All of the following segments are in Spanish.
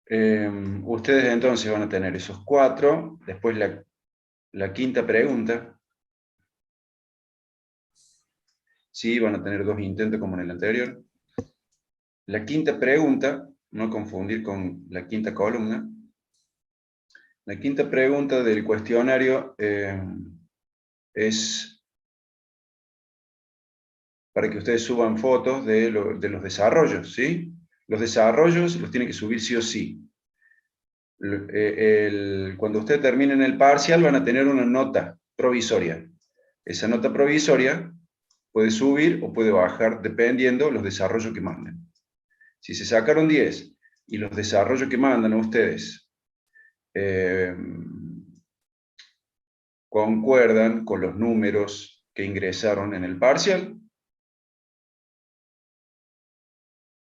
Ustedes entonces van a tener esos 4, después la quinta pregunta, sí, van a tener 2 intentos como en el anterior. La quinta pregunta, no confundir con la quinta columna, la quinta pregunta del cuestionario es para que ustedes suban fotos de los desarrollos, ¿sí? Los desarrollos los tienen que subir sí o sí. Cuando ustedes terminen el parcial van a tener una nota provisoria. Esa nota provisoria puede subir o puede bajar dependiendo de los desarrollos que manden. Si se sacaron 10 y los desarrollos que mandan a ustedes concuerdan con los números que ingresaron en el parcial,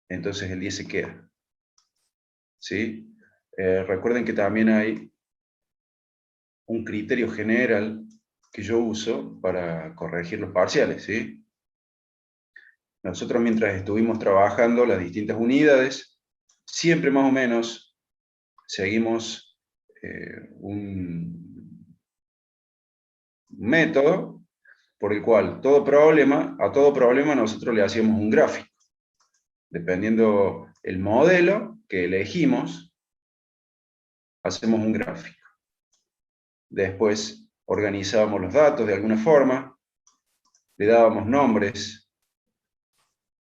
entonces el 10 se queda. ¿Sí? Recuerden que también hay un criterio general que yo uso para corregir los parciales, ¿sí? Nosotros mientras estuvimos trabajando las distintas unidades, siempre más o menos seguimos un método por el cual a todo problema nosotros le hacíamos un gráfico. Dependiendo el modelo que elegimos, hacemos un gráfico. Después organizábamos los datos de alguna forma, le dábamos nombres,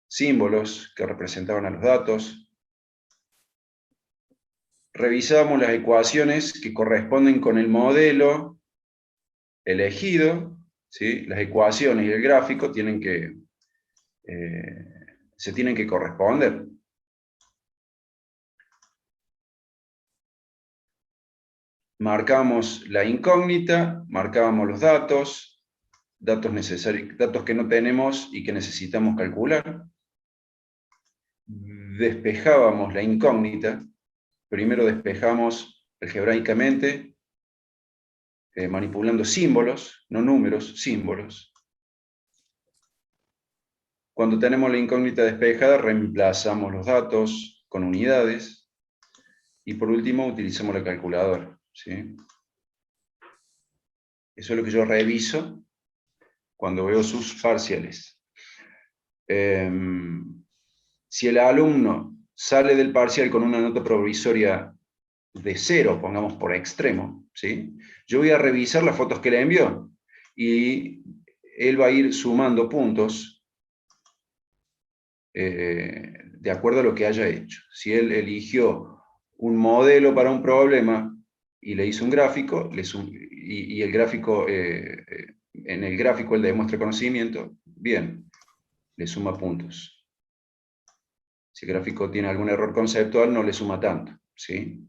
símbolos que representaban a los datos, revisábamos las ecuaciones que corresponden con el modelo elegido, ¿sí? Las ecuaciones y el gráfico se tienen que corresponder. Marcamos la incógnita, marcábamos los datos necesarios, datos que no tenemos y que necesitamos calcular. Despejábamos la incógnita, primero despejamos algebraicamente, manipulando símbolos, no números, símbolos. Cuando tenemos la incógnita despejada, reemplazamos los datos con unidades, y por último utilizamos la calculadora, ¿sí? Eso es lo que yo reviso cuando veo sus parciales. Si el alumno sale del parcial con una nota provisoria de 0, pongamos por extremo, ¿sí? Yo voy a revisar las fotos que le envió y él va a ir sumando puntos de acuerdo a lo que haya hecho. Si él eligió un modelo para un problema y le hizo un gráfico, y el gráfico, en el gráfico él demuestra conocimiento, bien, le suma puntos. Si el gráfico tiene algún error conceptual, no le suma tanto, ¿sí?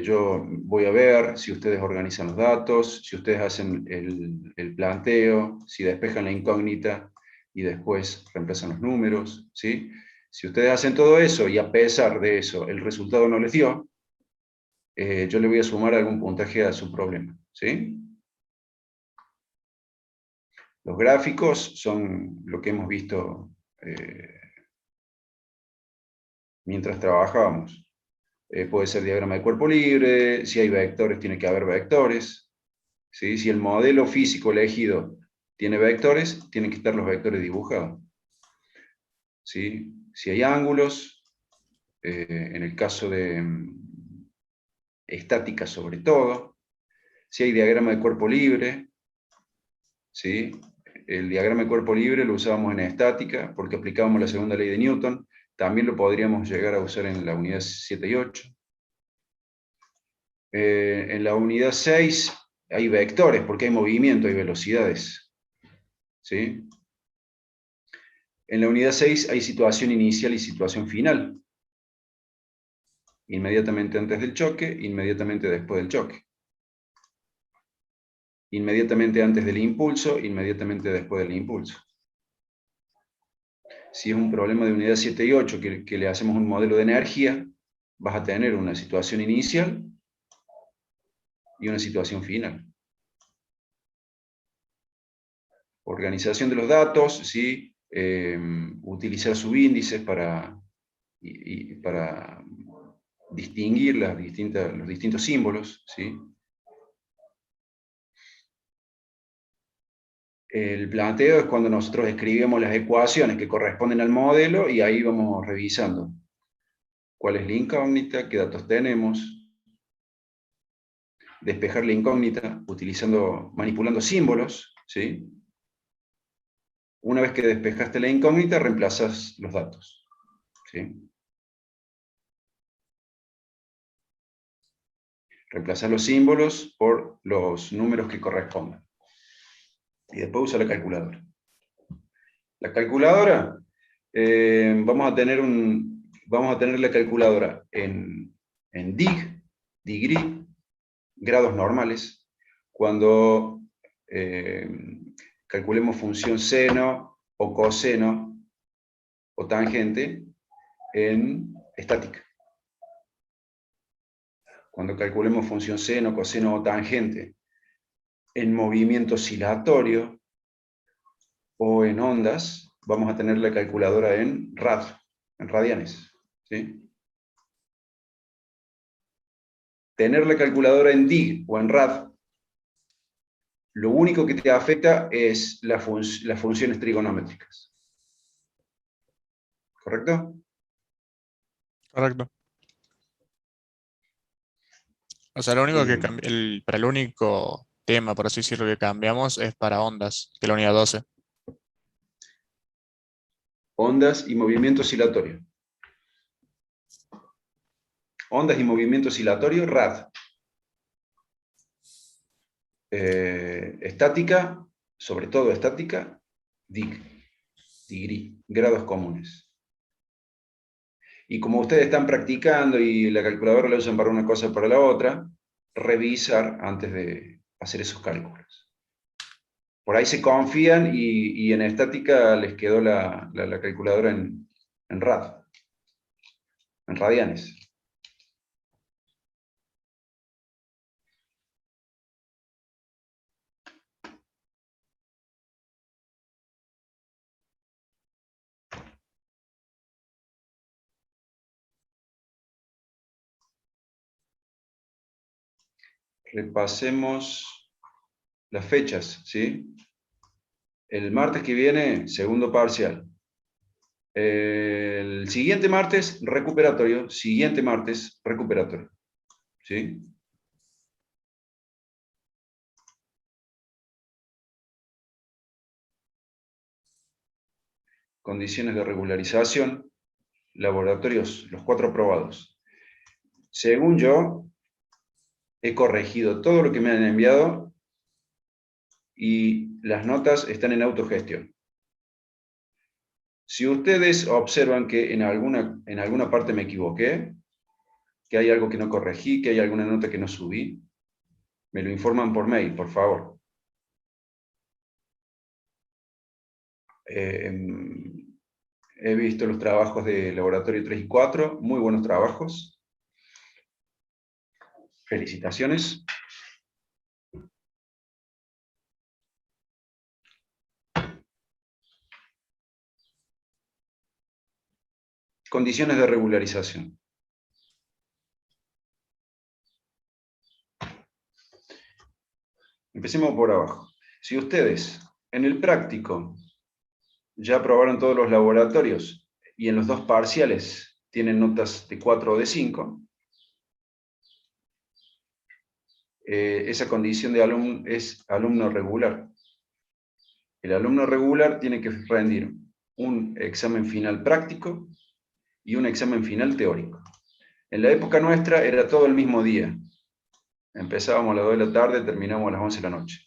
Yo voy a ver si ustedes organizan los datos, si ustedes hacen el planteo, si despejan la incógnita y después reemplazan los números, ¿sí? Si ustedes hacen todo eso y a pesar de eso el resultado no les dio, yo le voy a sumar algún puntaje a su problema, ¿sí? Los gráficos son lo que hemos visto mientras trabajábamos. Puede ser diagrama de cuerpo libre, si hay vectores tiene que haber vectores, ¿sí? Si el modelo físico elegido tiene vectores, tienen que estar los vectores dibujados, ¿sí? Si hay ángulos, en el caso de estática sobre todo, si hay diagrama de cuerpo libre, ¿sí? El diagrama de cuerpo libre lo usábamos en estática porque aplicábamos la segunda ley de Newton, también lo podríamos llegar a usar en la unidad 7 y 8. En la unidad 6 hay vectores porque hay movimiento, hay velocidades, ¿sí? En la unidad 6 hay situación inicial y situación final. Inmediatamente antes del choque, inmediatamente después del choque. Inmediatamente antes del impulso, inmediatamente después del impulso. Si es un problema de unidad 7 y 8 que le hacemos un modelo de energía, vas a tener una situación inicial y una situación final. Organización de los datos, ¿sí? Utilizar subíndices para y para distinguir los distintos símbolos, ¿sí? El planteo es cuando nosotros escribimos las ecuaciones que corresponden al modelo y ahí vamos revisando cuál es la incógnita, qué datos tenemos, despejar la incógnita manipulando símbolos, ¿sí? Una vez que despejaste la incógnita, reemplazas los datos, ¿sí? Reemplazar los símbolos por los números que correspondan. Y después usa la calculadora. La calculadora, vamos a tener la calculadora en degree, grados normales, cuando calculemos función seno o coseno o tangente en estática. Cuando calculemos función seno, coseno o tangente en movimiento oscilatorio o en ondas, vamos a tener la calculadora en rad, en radianes, ¿sí? Tener la calculadora en dig o en rad, lo único que te afecta es las funciones trigonométricas. ¿Correcto? Correcto. O sea, lo único que para el único tema, por así decirlo, que cambiamos es para ondas, de la unidad 12. Ondas y movimiento oscilatorio. Ondas y movimiento oscilatorio, rad. Estática, sobre todo estática, degree, grados comunes. Y como ustedes están practicando y la calculadora la usan para una cosa o para la otra, revisar antes de hacer esos cálculos. Por ahí se confían y en estática les quedó la calculadora en rad, en radianes. Repasemos las fechas, ¿sí? El martes que viene, segundo parcial. El siguiente martes, recuperatorio. Siguiente martes, recuperatorio. ¿Sí? Condiciones de regularización. Laboratorios, los 4 aprobados. Según yo, he corregido todo lo que me han enviado y las notas están en autogestión. Si ustedes observan que en alguna parte me equivoqué, que hay algo que no corregí, que hay alguna nota que no subí, me lo informan por mail, por favor. He visto los trabajos de laboratorio 3 y 4, muy buenos trabajos. Felicitaciones. Condiciones de regularización. Empecemos por abajo. Si ustedes en el práctico ya aprobaron todos los laboratorios y en los 2 parciales tienen notas de 4 o de 5, esa condición de alumno es alumno regular. El alumno regular tiene que rendir un examen final práctico y un examen final teórico. En la época nuestra era todo el mismo día. Empezábamos a las 2 de la tarde, terminábamos a las 11 de la noche.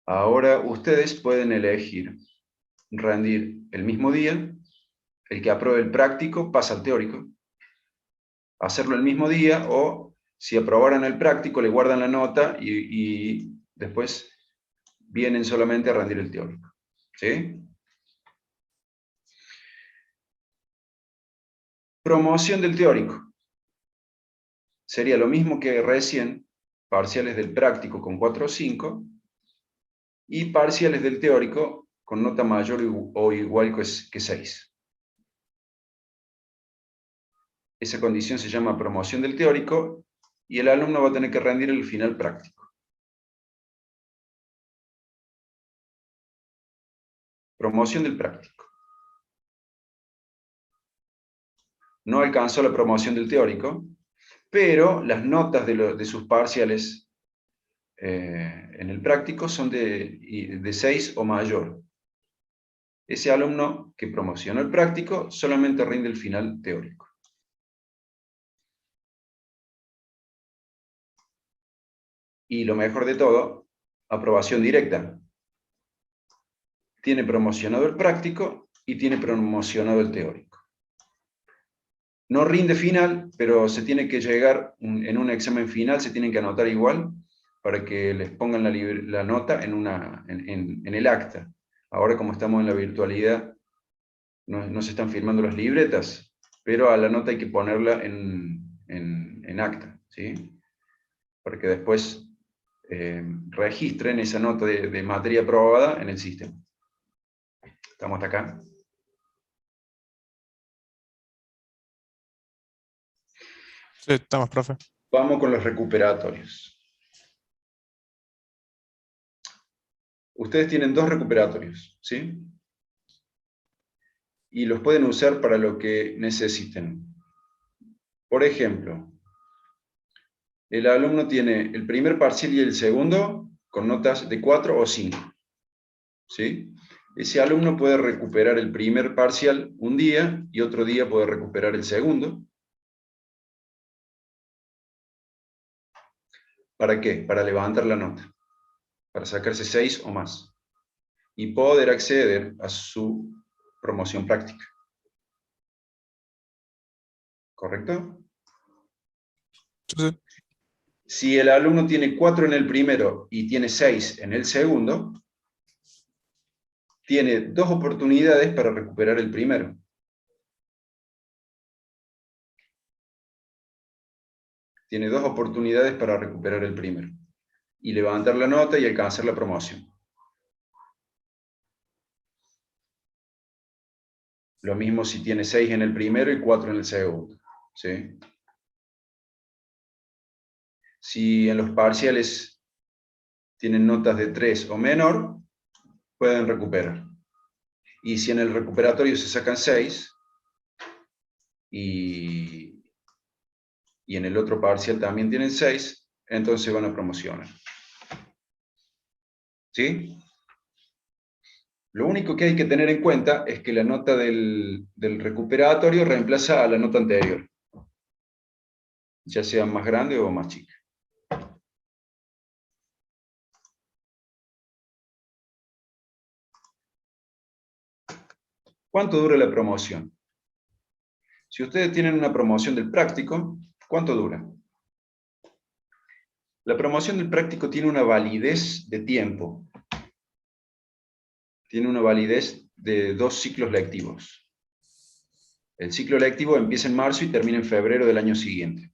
Ahora ustedes pueden elegir rendir el mismo día, el que apruebe el práctico pasa al teórico, hacerlo el mismo día, o si aprobaran el práctico le guardan la nota y después vienen solamente a rendir el teórico. ¿Sí? Promoción del teórico. Sería lo mismo que recién, parciales del práctico con 4 o 5, y parciales del teórico con nota mayor o igual que 6. esa condición se llama promoción del teórico, y el alumno va a tener que rendir el final práctico. Promoción del práctico. No alcanzó la promoción del teórico, pero las notas de sus parciales en el práctico son de 6 o mayor. Ese alumno que promocionó el práctico solamente rinde el final teórico. Y lo mejor de todo, aprobación directa. Tiene promocionado el práctico y tiene promocionado el teórico. No rinde final, pero se tiene que llegar, en un examen final se tienen que anotar igual para que les pongan la nota en el acta. Ahora, como estamos en la virtualidad, no se están firmando las libretas, pero a la nota hay que ponerla en acta, ¿sí? Para que después registren esa nota de materia aprobada en el sistema. ¿Estamos hasta acá? Sí, estamos, profe. Vamos con los recuperatorios. Ustedes tienen 2 recuperatorios, ¿sí? Y los pueden usar para lo que necesiten. Por ejemplo, el alumno tiene el primer parcial y el segundo con notas de 4 o 5, ¿sí? Ese alumno puede recuperar el primer parcial un día y otro día puede recuperar el segundo. ¿Para qué? Para levantar la nota, para sacarse 6 o más y poder acceder a su promoción práctica. ¿Correcto? Sí. Si el alumno tiene 4 en el primero y tiene 6 en el segundo, tiene 2 oportunidades para recuperar el primero. Tiene 2 oportunidades para recuperar el primero. Y levantar la nota y alcanzar la promoción. Lo mismo si tiene 6 en el primero y 4 en el segundo, ¿sí? Si en los parciales tienen notas de 3 o menor, pueden recuperar. Y si en el recuperatorio se sacan 6, y en el otro parcial también tienen 6, entonces van a promocionar. ¿Sí? Lo único que hay que tener en cuenta es que la nota del recuperatorio reemplaza a la nota anterior, ya sea más grande o más chica. ¿Cuánto dura la promoción? Si ustedes tienen una promoción del práctico, ¿cuánto dura? La promoción del práctico tiene una validez de tiempo. Tiene una validez de 2 ciclos lectivos. El ciclo lectivo empieza en marzo y termina en febrero del año siguiente.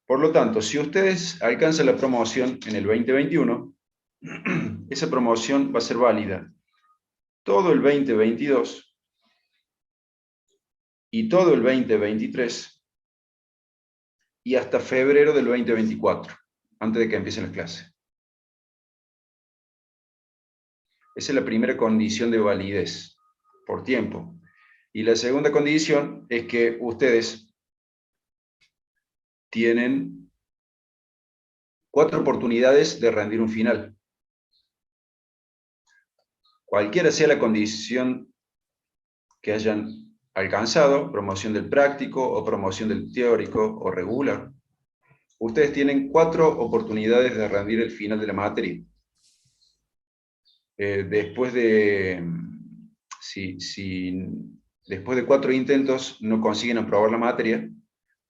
Por lo tanto, si ustedes alcanzan la promoción en el 2021, esa promoción va a ser válida todo el 2022 y todo el 2023 y hasta febrero del 2024, antes de que empiecen las clases. Esa es la primera condición de validez, por tiempo. Y la segunda condición es que ustedes tienen 4 oportunidades de rendir un final. Cualquiera sea la condición que hayan alcanzado, promoción del práctico o promoción del teórico o regular, ustedes tienen 4 oportunidades de rendir el final de la materia. Después de 4 intentos no consiguen aprobar la materia,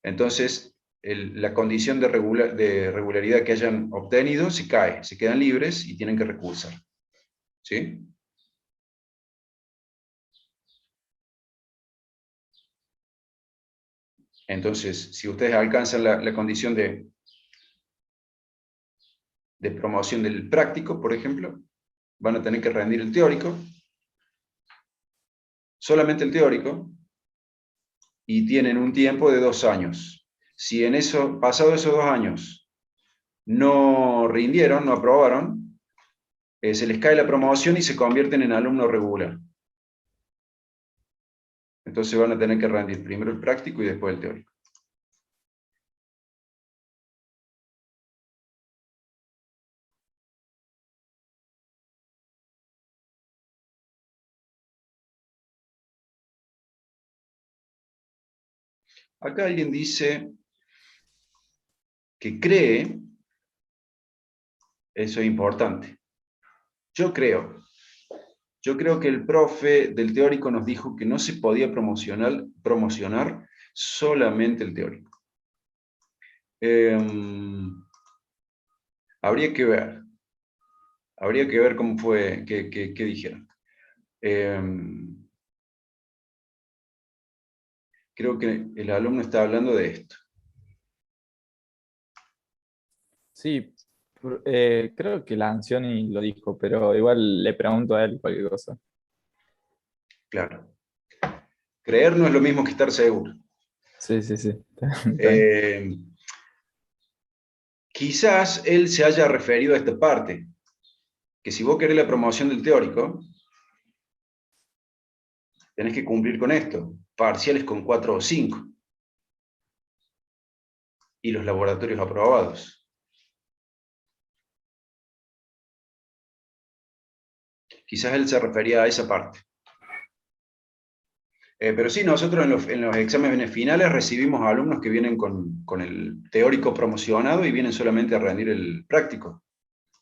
entonces la condición de regularidad que hayan obtenido se cae, se quedan libres y tienen que recursar. ¿Sí? Entonces, si ustedes alcanzan la condición de promoción del práctico, por ejemplo, van a tener que rendir el teórico, solamente el teórico, y tienen un tiempo de 2 años. Si en eso, pasado esos 2 años, no rindieron, no aprobaron, se les cae la promoción y se convierten en alumno regular. Entonces van a tener que rendir primero el práctico y después el teórico. Acá alguien dice que cree, eso es importante. Yo creo que el profe del teórico nos dijo que no se podía promocionar solamente el teórico. Habría que ver. Habría que ver cómo fue, qué dijeron. Creo que el alumno está hablando de esto. Sí, creo que Lancioni lo dijo, pero igual le pregunto a él cualquier cosa. Claro. Creer no es lo mismo que estar seguro. Sí, sí, sí. Está bien. Quizás él se haya referido a esta parte, que si vos querés la promoción del teórico, tenés que cumplir con esto, parciales con 4 o 5, y los laboratorios aprobados. Quizás él se refería a esa parte. Pero sí, nosotros en los exámenes finales recibimos alumnos que vienen con el teórico promocionado y vienen solamente a rendir el práctico,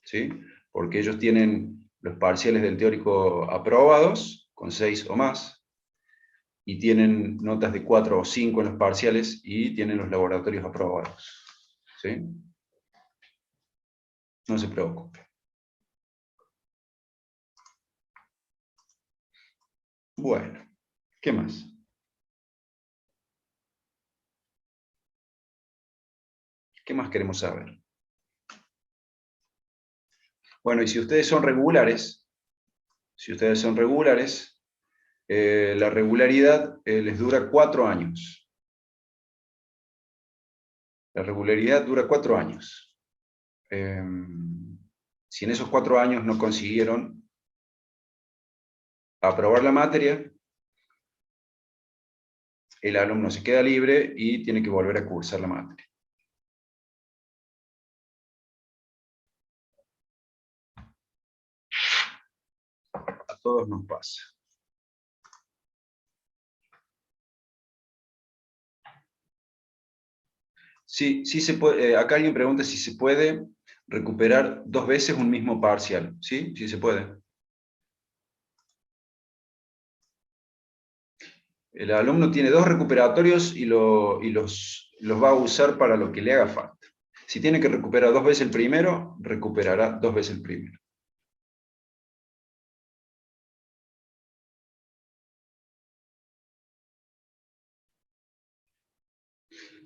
¿sí? Porque ellos tienen los parciales del teórico aprobados, con 6 o más, y tienen notas de 4 o 5 en los parciales y tienen los laboratorios aprobados, ¿sí? No se preocupe. Bueno, ¿qué más? ¿Qué más queremos saber? Bueno, y si ustedes son regulares, la regularidad les dura 4 años. La regularidad dura 4 años. Si en esos 4 años no consiguieron aprobar la materia, el alumno se queda libre y tiene que volver a cursar la materia. A todos nos pasa. Sí, sí se puede, acá alguien pregunta si se puede recuperar 2 veces un mismo parcial. ¿Sí? Sí se puede. El alumno tiene 2 recuperatorios y los va a usar para lo que le haga falta. Si tiene que recuperar 2 veces el primero, recuperará 2 veces el primero.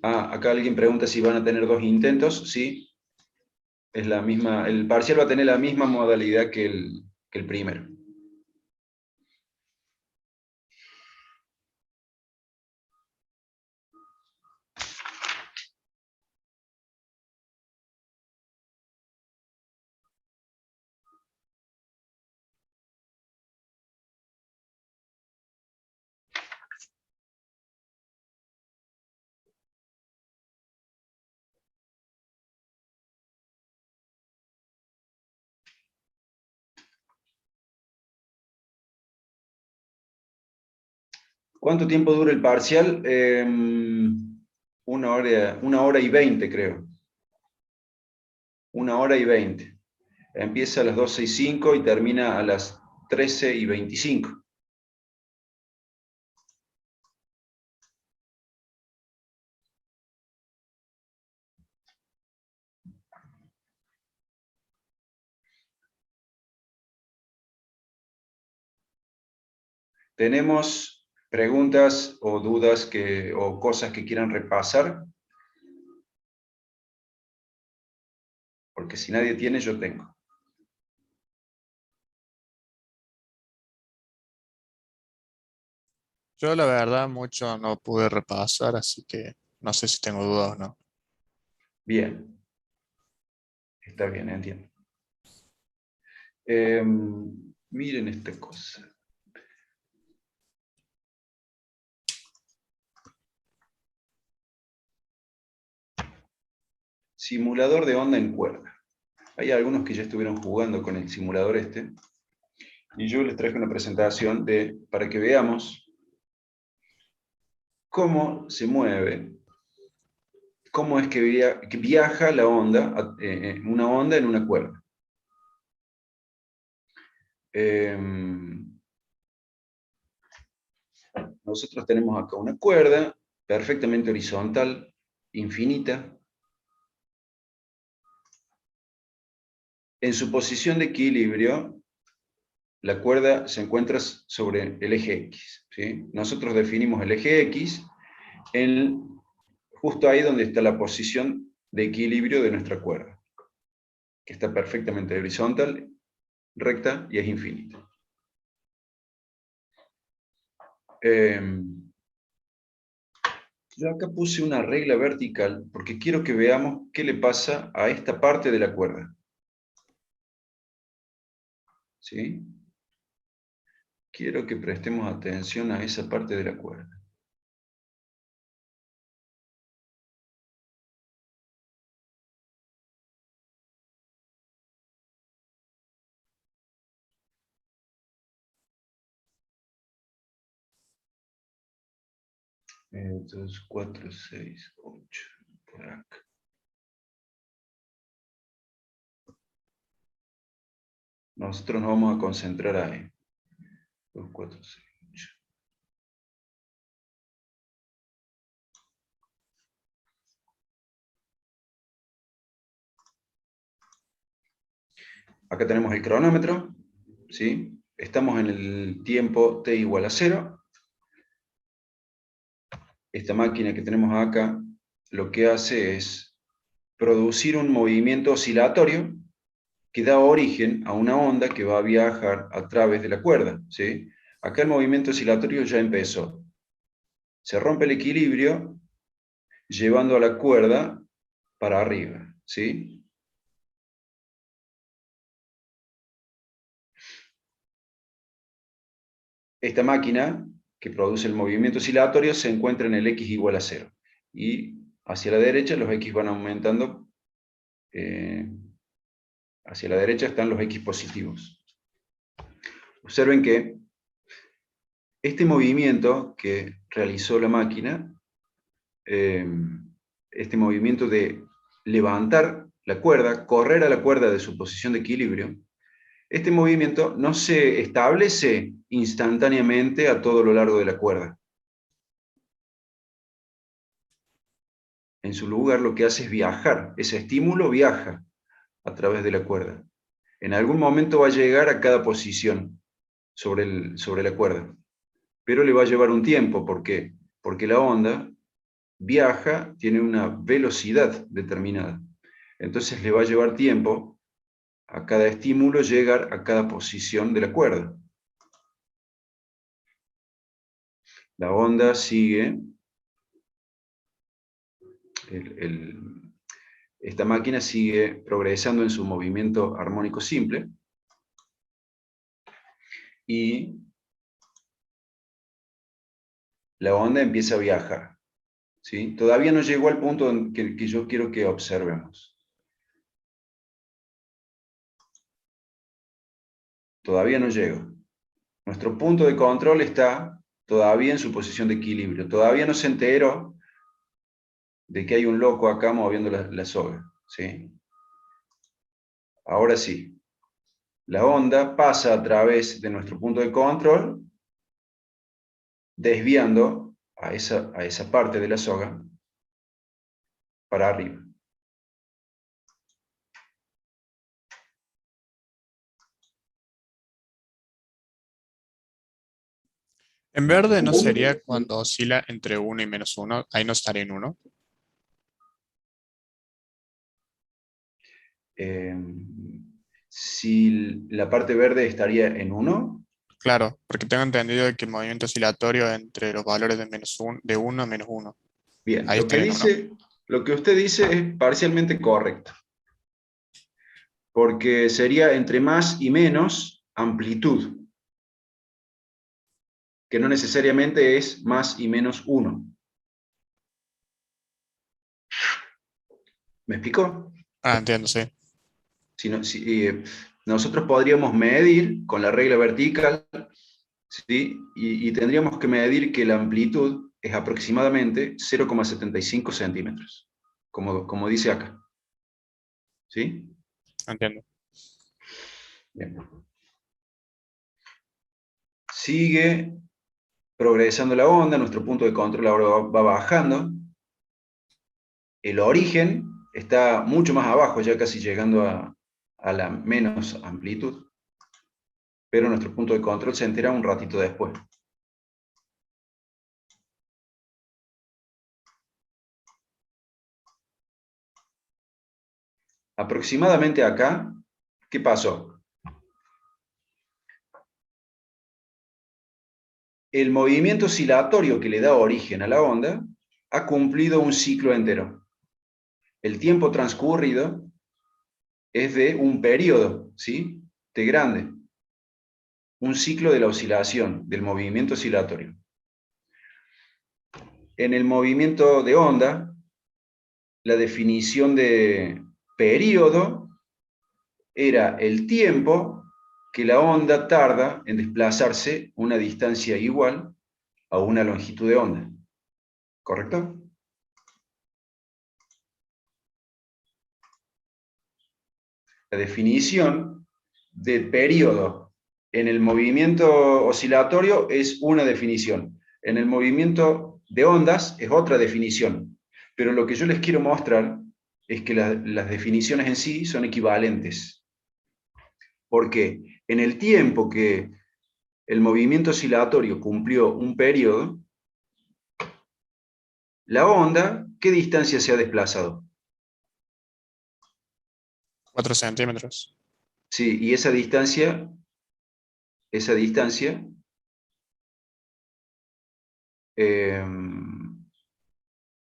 Acá alguien pregunta si van a tener 2 intentos. Sí, es la misma, el parcial va a tener la misma modalidad que el primero. ¿Cuánto tiempo dura el parcial? 1 hora y 20, creo. 1 hora y 20. Empieza a las 12:05 y termina a las 13:25. ¿Tenemos preguntas o dudas o cosas que quieran repasar? Porque si nadie tiene, yo tengo. Yo la verdad mucho no pude repasar, así que no sé si tengo dudas o no. Bien, está bien, entiendo. Miren esta cosa. Simulador de onda en cuerda. Hay algunos que ya estuvieron jugando con el simulador este. Y yo les traje una presentación para que veamos cómo se mueve, cómo es que viaja la onda, una onda en una cuerda. Nosotros tenemos acá una cuerda perfectamente horizontal, infinita. En su posición de equilibrio, la cuerda se encuentra sobre el eje X, ¿sí? Nosotros definimos el eje X justo ahí donde está la posición de equilibrio de nuestra cuerda, que está perfectamente horizontal, recta y es infinita. Yo acá puse una regla vertical porque quiero que veamos qué le pasa a esta parte de la cuerda. ¿Sí? Quiero que prestemos atención a esa parte de la cuerda. Entonces, 4, 6, 8, por acá. Nosotros nos vamos a concentrar ahí. 2, 4, 6, 8. Acá tenemos el cronómetro, ¿sí? Estamos en el tiempo t igual a 0. Esta máquina que tenemos acá lo que hace es producir un movimiento oscilatorio que da origen a una onda que va a viajar a través de la cuerda, ¿sí? Acá el movimiento oscilatorio ya empezó. Se rompe el equilibrio llevando a la cuerda para arriba, ¿sí? Esta máquina que produce el movimiento oscilatorio se encuentra en el x igual a 0. Y hacia la derecha los x van aumentando. Hacia la derecha están los x positivos. Observen que este movimiento que realizó la máquina, este movimiento de levantar la cuerda, correr a la cuerda de su posición de equilibrio, este movimiento no se establece instantáneamente a todo lo largo de la cuerda. En su lugar lo que hace es viajar, ese estímulo viaja a través de la cuerda. En algún momento va a llegar a cada posición sobre la cuerda, pero le va a llevar un tiempo. ¿Por qué? Porque la onda viaja, tiene una velocidad determinada. Entonces le va a llevar tiempo a cada estímulo llegar a cada posición de la cuerda. La onda sigue, esta máquina sigue progresando en su movimiento armónico simple y la onda empieza a viajar, ¿sí? Todavía no llegó al punto en que yo quiero que observemos. Todavía no llega. Nuestro punto de control está todavía en su posición de equilibrio. Todavía no se enteró de que hay un loco acá moviendo la soga, ¿sí? Ahora sí, la onda pasa a través de nuestro punto de control, desviando a esa parte de la soga para arriba. En verde no sería cuando oscila entre 1 y -1, ahí no estaría en 1. Si la parte verde estaría en 1, Claro, porque tengo entendido que el movimiento oscilatorio entre los valores de 1 a -1. Bien, Ahí está bien, ¿no? lo que usted dice es parcialmente correcto, porque sería entre más y menos amplitud, que no necesariamente es más y menos 1. ¿Me explicó? Ah, entiendo, sí. Nosotros podríamos medir con la regla vertical, ¿sí? Y tendríamos que medir que la amplitud es aproximadamente 0,75 centímetros, como dice acá. ¿Sí? Entiendo. Bien. Sigue progresando la onda, nuestro punto de control ahora va bajando. El origen está mucho más abajo, ya casi llegando a la menos amplitud, pero nuestro punto de control se entera un ratito después. Aproximadamente acá, ¿qué pasó? El movimiento oscilatorio que le da origen a la onda ha cumplido un ciclo entero. El tiempo transcurrido es de un periodo, ¿sí? T grande. Un ciclo de la oscilación, del movimiento oscilatorio. En el movimiento de onda, la definición de periodo era el tiempo que la onda tarda en desplazarse una distancia igual a una longitud de onda. ¿Correcto? La definición de periodo en el movimiento oscilatorio es una definición. En el movimiento de ondas es otra definición. Pero lo que yo les quiero mostrar es que las definiciones en sí son equivalentes. Porque en el tiempo que el movimiento oscilatorio cumplió un periodo, la onda, ¿qué distancia se ha desplazado? 4 centímetros. Sí, y esa distancia eh,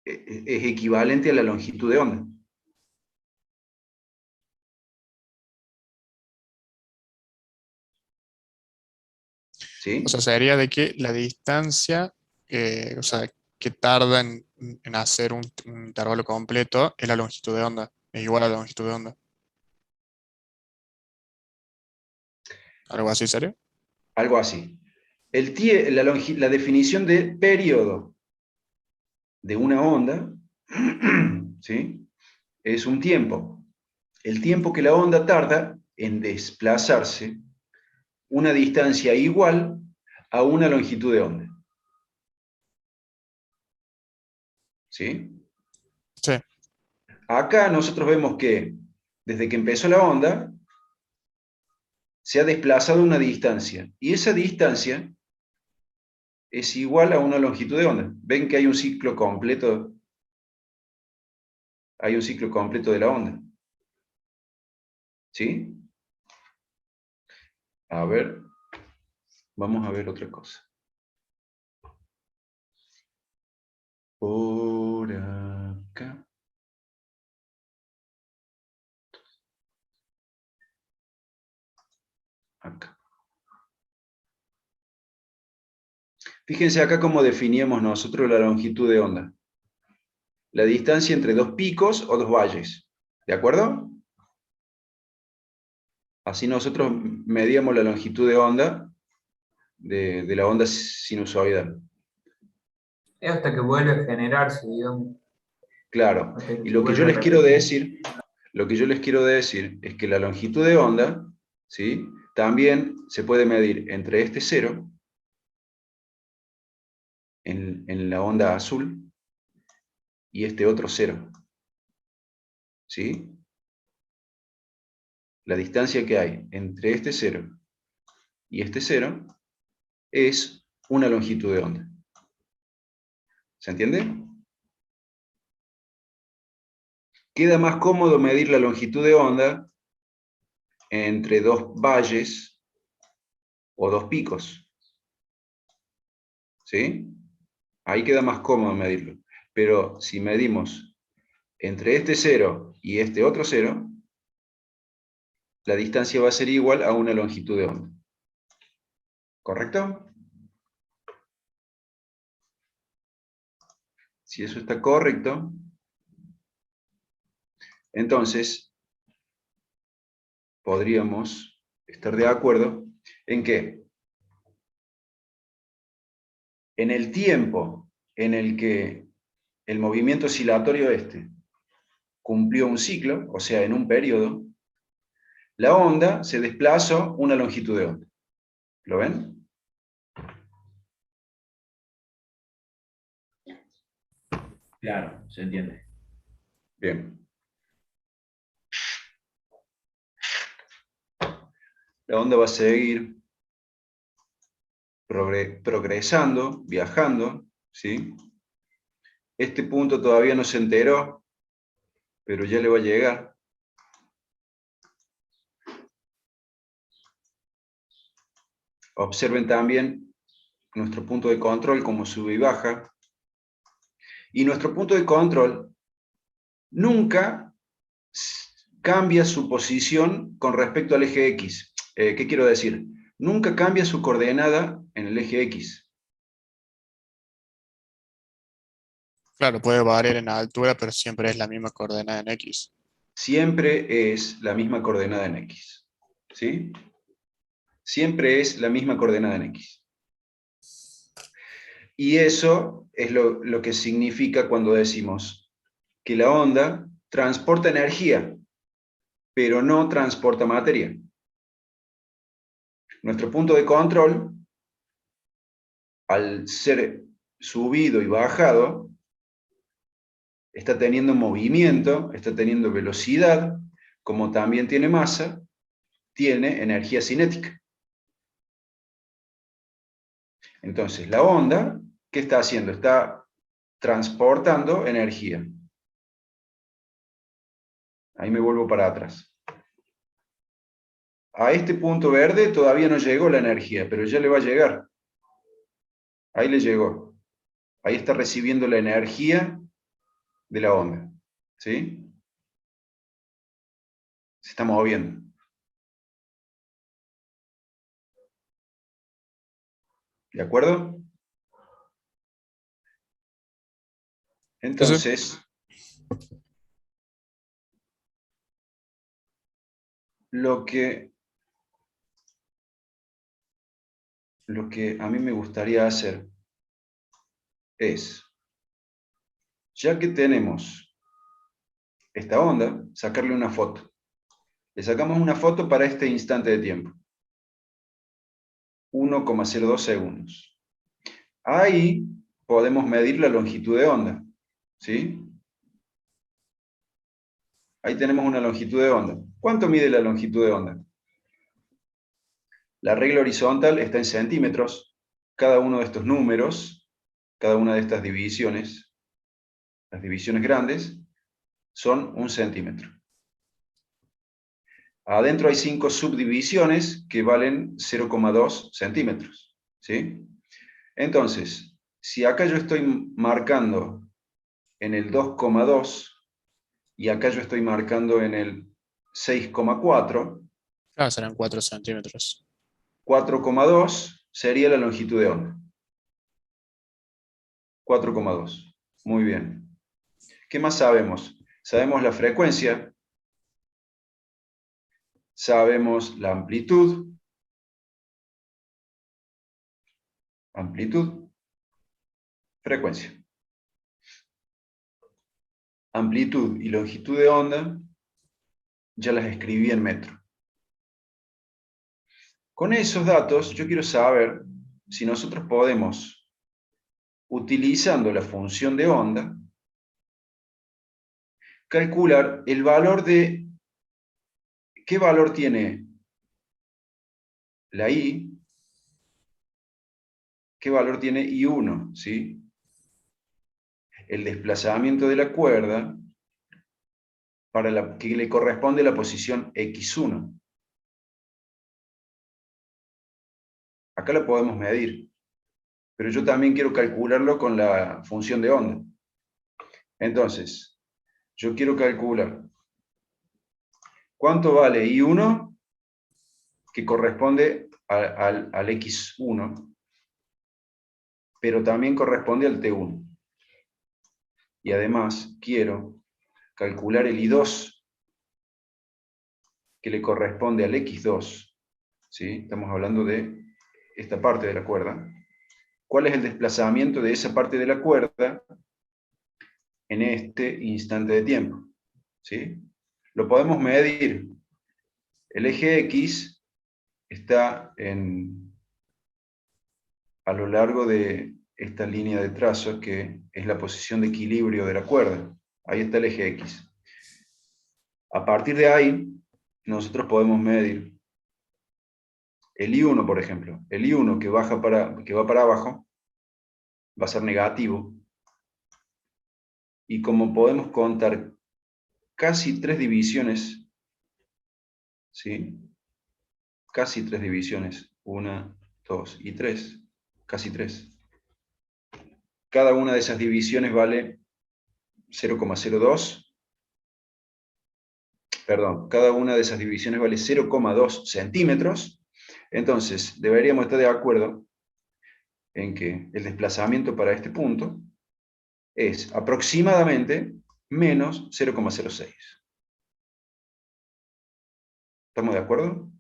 es equivalente a la longitud de onda. ¿Sí? O sea, sería de que la distancia, o sea, que tarda en hacer un intervalo completo es la longitud de onda. Es igual a la longitud de onda. ¿Algo así, serio? Algo así. La definición de periodo de una onda, ¿sí? Es un tiempo. El tiempo que la onda tarda en desplazarse una distancia igual a una longitud de onda. ¿Sí? Sí. Acá nosotros vemos que desde que empezó la onda se ha desplazado una distancia y esa distancia es igual a una longitud de onda. Ven que hay un ciclo completo de la onda. ¿Sí? A ver, vamos a ver otra cosa. Por acá. Acá. Fíjense acá cómo definíamos nosotros la longitud de onda. La distancia entre dos picos o dos valles. ¿De acuerdo? Así nosotros medíamos la longitud de onda de la onda sinusoidal. Es hasta que vuelve a generarse, digamos. Claro. Hasta que Y se lo que yo vuelve a les quiero repetir. decir, es que la longitud de onda, ¿sí? También se puede medir entre este cero, en la onda azul, y este otro cero. ¿Sí? La distancia que hay entre este cero y este cero es una longitud de onda. ¿Se entiende? Queda más cómodo medir la longitud de onda entre dos valles o 2 picos. ¿Sí? Ahí queda más cómodo medirlo. Pero si medimos entre este 0 y este otro 0, la distancia va a ser igual a una longitud de onda. ¿Correcto? Si eso está correcto, entonces podríamos estar de acuerdo en que en el tiempo en el que el movimiento oscilatorio cumplió un ciclo, o sea, en un periodo, la onda se desplazó una longitud de onda. ¿Lo ven? Claro, se entiende. Bien. La onda va a seguir progresando, viajando, ¿sí? Este punto todavía no se enteró, pero ya le va a llegar. Observen también nuestro punto de control, cómo sube y baja. Y nuestro punto de control nunca cambia su posición con respecto al eje X. ¿Qué quiero decir? Nunca cambia su coordenada en el eje X. Claro, puede variar en altura, pero siempre es la misma coordenada en X. Siempre es la misma coordenada en X. ¿Sí? Siempre es la misma coordenada en X. Y eso es lo que significa cuando decimos que la onda transporta energía, pero no transporta materia. Nuestro punto de control, al ser subido y bajado, está teniendo movimiento, está teniendo velocidad, como también tiene masa, tiene energía cinética. Entonces, la onda, ¿qué está haciendo? Está transportando energía. Ahí me vuelvo para atrás. A este punto verde todavía no llegó la energía, pero ya le va a llegar. Ahí le llegó. Ahí está recibiendo la energía de la onda. ¿Sí? Se está moviendo. ¿De acuerdo? Entonces, lo que a mí me gustaría hacer es, ya que tenemos esta onda, sacarle una foto. Le sacamos una foto para este instante de tiempo. 1,02 segundos. Ahí podemos medir la longitud de onda. ¿Sí? Ahí tenemos una longitud de onda. ¿Cuánto mide la longitud de onda? La regla horizontal está en centímetros. Cada uno de estos números, cada una de estas divisiones, las divisiones grandes, son 1 centímetro. Adentro hay 5 subdivisiones que valen 0,2 centímetros. ¿Sí? Entonces, si acá yo estoy marcando en el 2,2 y acá yo estoy marcando en el 6,4, Claro, serán 4 centímetros. 4,2 sería la longitud de onda. 4,2. Muy bien. ¿Qué más sabemos? Sabemos la frecuencia, sabemos la amplitud, frecuencia. Amplitud y longitud de onda ya las escribí en metro. Con esos datos yo quiero saber si nosotros podemos, utilizando la función de onda, calcular el valor de, ¿qué valor tiene la I? ¿Qué valor tiene I1? ¿Sí? El desplazamiento de la cuerda para que le corresponde la posición X1. Acá la podemos medir, pero yo también quiero calcularlo con la función de onda. Entonces, yo quiero calcular cuánto vale I1, que corresponde al X1, pero también corresponde al T1. Y además quiero calcular el I2, que le corresponde al X2. ¿Sí? Estamos hablando de esta parte de la cuerda. ¿Cuál es el desplazamiento de esa parte de la cuerda en este instante de tiempo? ¿Sí? Lo podemos medir. El eje X está a lo largo de esta línea de trazo, que es la posición de equilibrio de la cuerda. Ahí está el eje X. A partir de ahí, nosotros podemos medir el I1, por ejemplo. El I1 que va para abajo va a ser negativo. Y como podemos contar casi 3 divisiones, ¿sí? Casi 3 divisiones, 1, 2 y 3, casi 3. Cada una de esas divisiones vale 0,02, perdón, cada una de esas divisiones vale 0,2 centímetros, entonces deberíamos estar de acuerdo en que el desplazamiento para este punto es aproximadamente menos 0,06. ¿Estamos de acuerdo?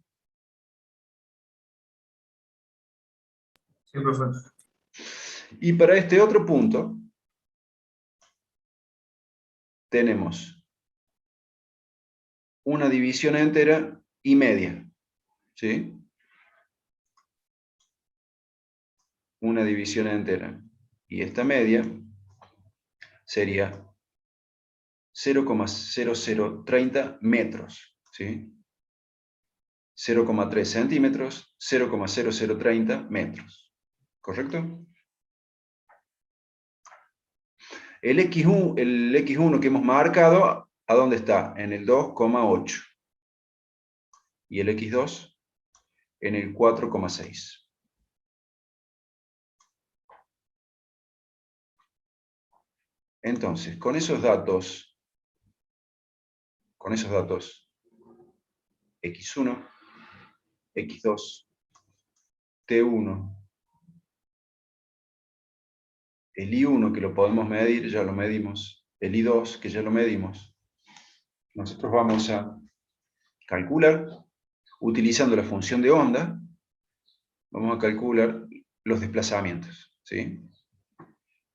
Sí, profesor. Y para este otro punto, tenemos una división entera y media, ¿sí? Una división entera. Y esta media sería 0,0030 metros, ¿sí? 0,3 centímetros, 0,0030 metros. ¿Correcto? El X1 que hemos marcado, ¿a dónde está? En el 2,8. Y el X2 en el 4,6. Entonces, con esos datos, X1, X2, T1, el I1 que lo podemos medir, ya lo medimos, el I2 que ya lo medimos, nosotros vamos a calcular, utilizando la función de onda, vamos a calcular los desplazamientos, ¿sí?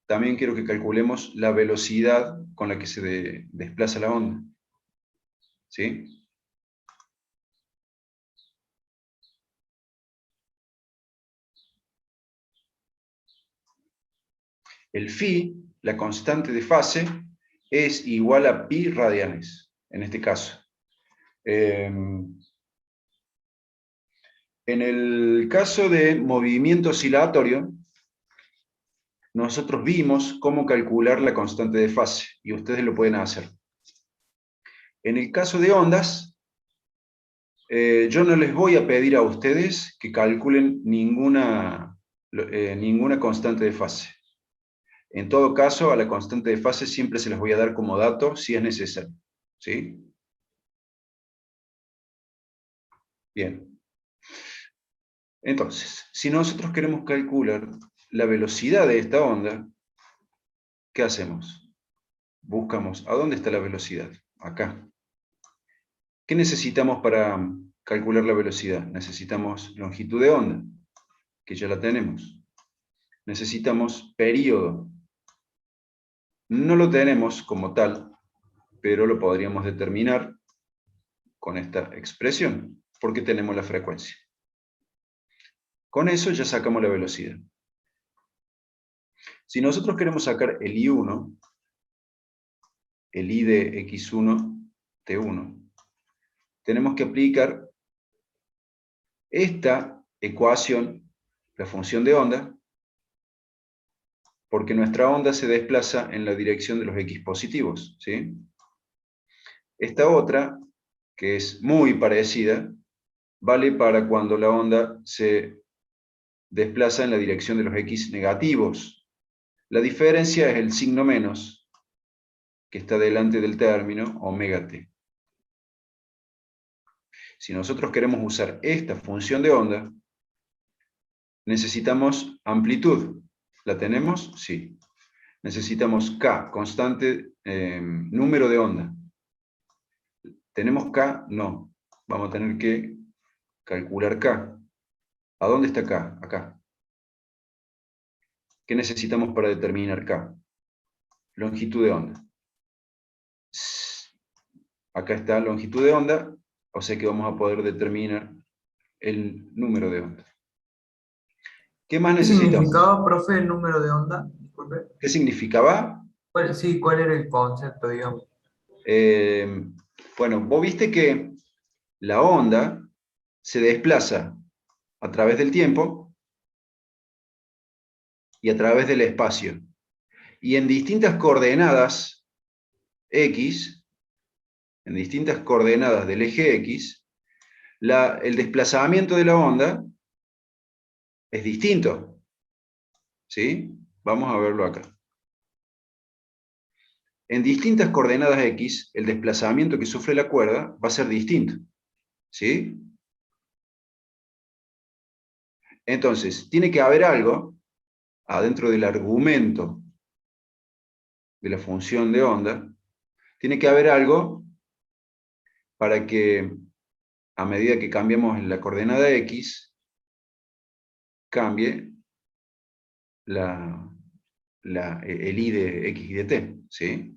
También quiero que calculemos la velocidad con la que se desplaza la onda, ¿sí? El phi, la constante de fase, es igual a pi radianes, en este caso. En el caso de movimiento oscilatorio, nosotros vimos cómo calcular la constante de fase, y ustedes lo pueden hacer. En el caso de ondas, yo no les voy a pedir a ustedes que calculen ninguna constante de fase. En todo caso, a la constante de fase siempre se las voy a dar como dato si es necesario, ¿sí? Bien. Entonces, si nosotros queremos calcular la velocidad de esta onda, ¿qué hacemos? Buscamos, ¿a dónde está la velocidad? Acá. ¿Qué necesitamos para calcular la velocidad? Necesitamos longitud de onda, que ya la tenemos. Necesitamos período. No lo tenemos como tal, pero lo podríamos determinar con esta expresión, porque tenemos la frecuencia. Con eso ya sacamos la velocidad. Si nosotros queremos sacar el I1, el I de X1, T1, tenemos que aplicar esta ecuación, la función de onda, porque nuestra onda se desplaza en la dirección de los X positivos, ¿sí? Esta otra, que es muy parecida, vale para cuando la onda se desplaza en la dirección de los x negativos. La diferencia es el signo menos, que está delante del término omega t. Si nosotros queremos usar esta función de onda, necesitamos amplitud. ¿La tenemos? Sí. Necesitamos K, constante número de onda. ¿Tenemos K? No. Vamos a tener que calcular K. ¿A dónde está K? Acá. ¿Qué necesitamos para determinar K? Longitud de onda. Acá está longitud de onda, o sea que vamos a poder determinar el número de onda. ¿Qué más ¿Qué necesitamos? significaba, profe, el número de onda? Disculpe. ¿Qué significaba? Sí, ¿cuál era el concepto, digamos? Bueno, vos viste que la onda se desplaza a través del tiempo y a través del espacio. Y en distintas coordenadas x, en distintas coordenadas del eje x, el desplazamiento de la onda es distinto. ¿Sí? Vamos a verlo acá. En distintas coordenadas x, el desplazamiento que sufre la cuerda va a ser distinto. ¿Sí? Entonces, tiene que haber algo adentro del argumento de la función de onda, tiene que haber algo para que a medida que cambiamos la coordenada x, cambie el i de x y de t. ¿Sí?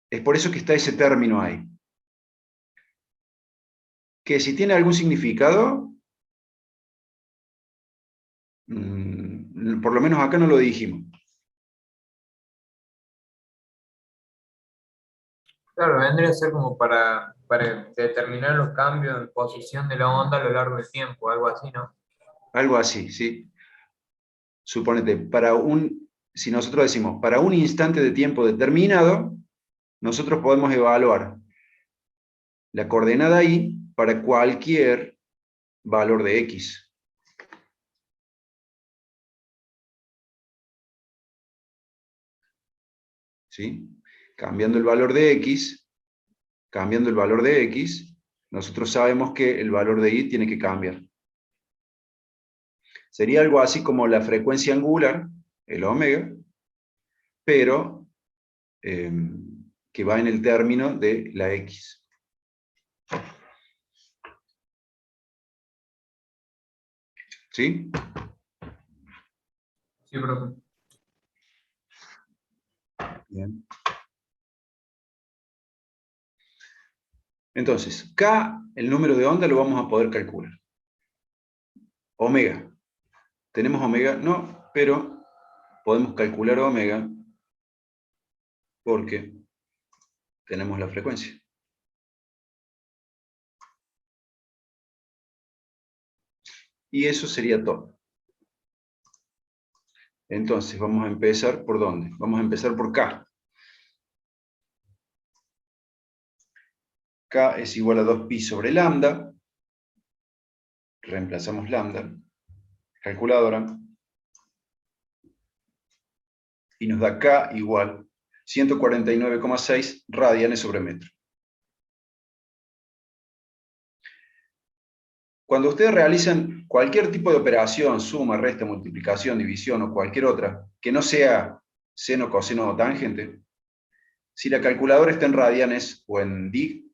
Es por eso que está ese término ahí. Que si tiene algún significado, por lo menos acá no lo dijimos. Claro, vendría a ser como para determinar los cambios en posición de la onda a lo largo del tiempo, algo así, ¿no? Algo así, ¿sí? Supónete, si nosotros decimos, para un instante de tiempo determinado, nosotros podemos evaluar la coordenada y para cualquier valor de x. ¿Sí? Cambiando el valor de x, nosotros sabemos que el valor de y tiene que cambiar. Sería algo así como la frecuencia angular, el omega, pero que va en el término de la x. ¿Sí? Sí, profe. Bien. Entonces, K, el número de onda, lo vamos a poder calcular. Omega. ¿Tenemos omega? No, pero podemos calcular omega porque tenemos la frecuencia. Y eso sería todo. Entonces, vamos a empezar ¿por dónde? Vamos a empezar por K. K es igual a 2pi sobre lambda. Reemplazamos lambda. Calculadora. Y nos da K igual 149,6 radianes sobre metro. Cuando ustedes realizan cualquier tipo de operación, suma, resta, multiplicación, división o cualquier otra, que no sea seno, coseno o tangente, si la calculadora está en radianes o en dig,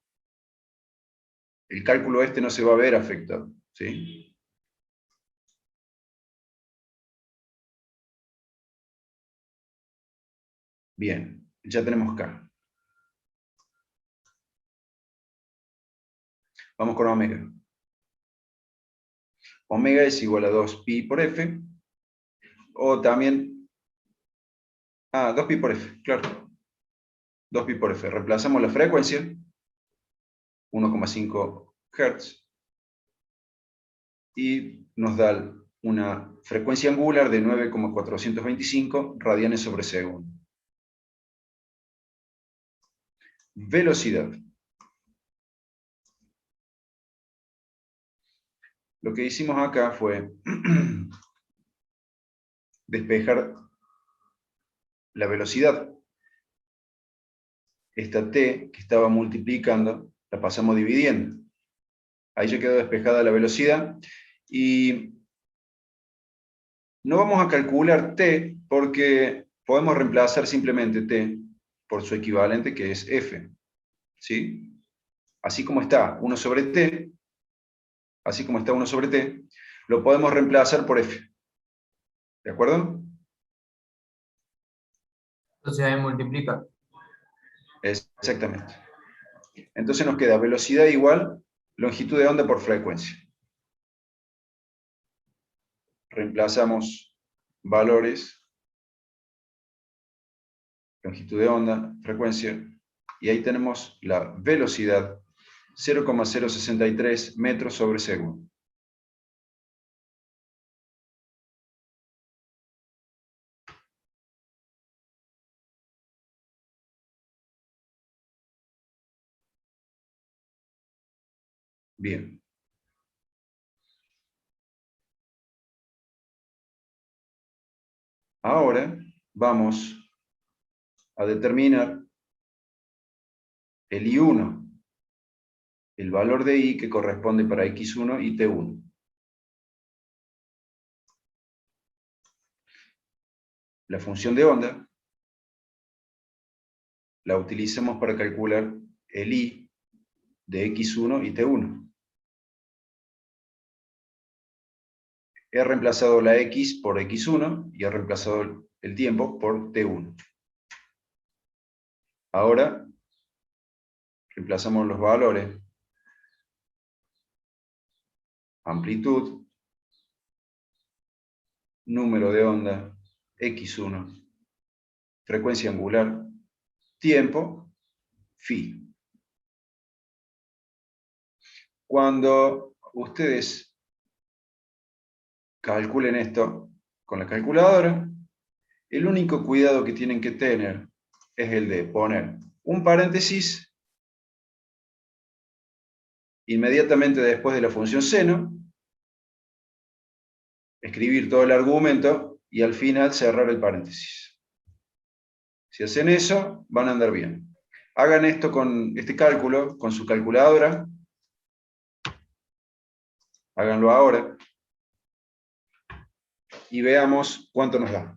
el cálculo este no se va a ver afectado. ¿Sí? Bien, ya tenemos K. Vamos con omega. Omega es igual a 2pi por f, o también, 2pi por f, claro. 2pi por f. Reemplazamos la frecuencia, 1,5 Hz, y nos da una frecuencia angular de 9,425 radianes sobre segundo. Velocidad. lo que hicimos acá fue despejar la velocidad. Esta t que estaba multiplicando, la pasamos dividiendo. Ahí ya quedó despejada la velocidad. Y no vamos a calcular t porque podemos reemplazar simplemente t por su equivalente, que es f. ¿Sí? Así como está 1 sobre t, lo podemos reemplazar por f. ¿De acuerdo? Entonces ahí multiplica. Exactamente. Entonces nos queda velocidad igual longitud de onda por frecuencia. Reemplazamos valores, longitud de onda, frecuencia, y ahí tenemos la velocidad, 0,063 metros sobre segundo. Bien. Ahora vamos a determinar el I1, el valor de I que corresponde para X1 y T1. La función de onda la utilizamos para calcular el I de X1 y T1. He reemplazado la X por X1 y he reemplazado el tiempo por T1. Ahora reemplazamos los valores. Amplitud, número de onda, X1, frecuencia angular, tiempo, phi. Cuando ustedes calculen esto con la calculadora, el único cuidado que tienen que tener es el de poner un paréntesis inmediatamente después de la función seno, escribir todo el argumento y al final cerrar el paréntesis. Si hacen eso, van a andar bien. Hagan esto con este cálculo, con su calculadora. Háganlo ahora. Y veamos cuánto nos da.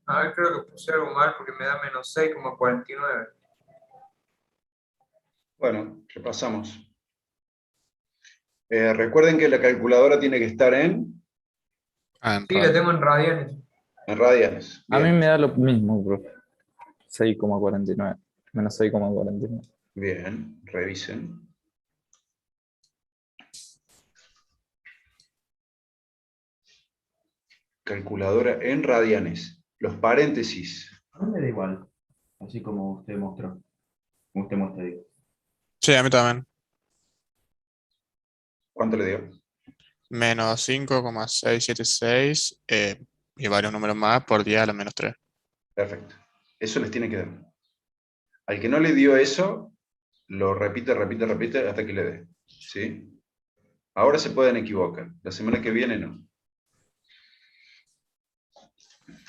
A ver, creo que puse algo mal porque me da menos 6,49. Bueno, repasamos. Recuerden que la calculadora tiene que estar en En Sí, la tengo en radianes. radianes. A mí Bien, me da lo mismo, bro. 6,49. Menos 6,49. bien, revisen. Calculadora en radianes. Los paréntesis. A mí me da igual, así como usted mostró. Como usted muestra, digo. Sí, a mí también. ¿Cuánto le dio? Menos 5,676 y varios números más por 10 a la menos 3. Perfecto. Eso les tiene que dar. Al que no le dio eso, lo repite hasta que le dé. ¿Sí? Ahora se pueden equivocar. La semana que viene no.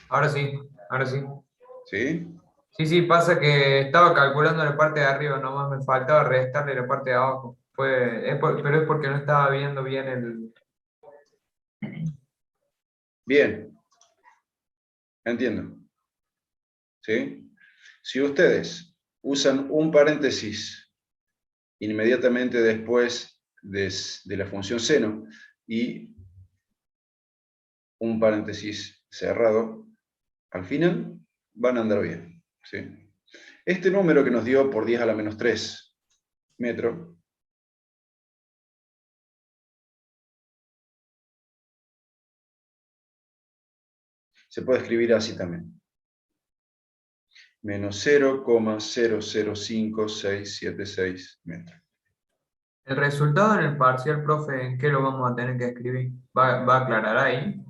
Ahora sí, ahora sí. ¿Sí? Sí, pasa que estaba calculando la parte de arriba, nomás me faltaba restarle la parte de abajo. Pero es porque no estaba viendo bien el... Bien. Entiendo. ¿Sí? Si ustedes usan un paréntesis inmediatamente después de la función seno y un paréntesis cerrado, al final van a andar bien. ¿Sí? Este número que nos dio por 10 a la menos 3 metros, Se puede escribir así también. Menos 0,005676 metros. El resultado en el parcial, profe, ¿en qué lo vamos a tener que escribir? ¿Va a aclarar ahí?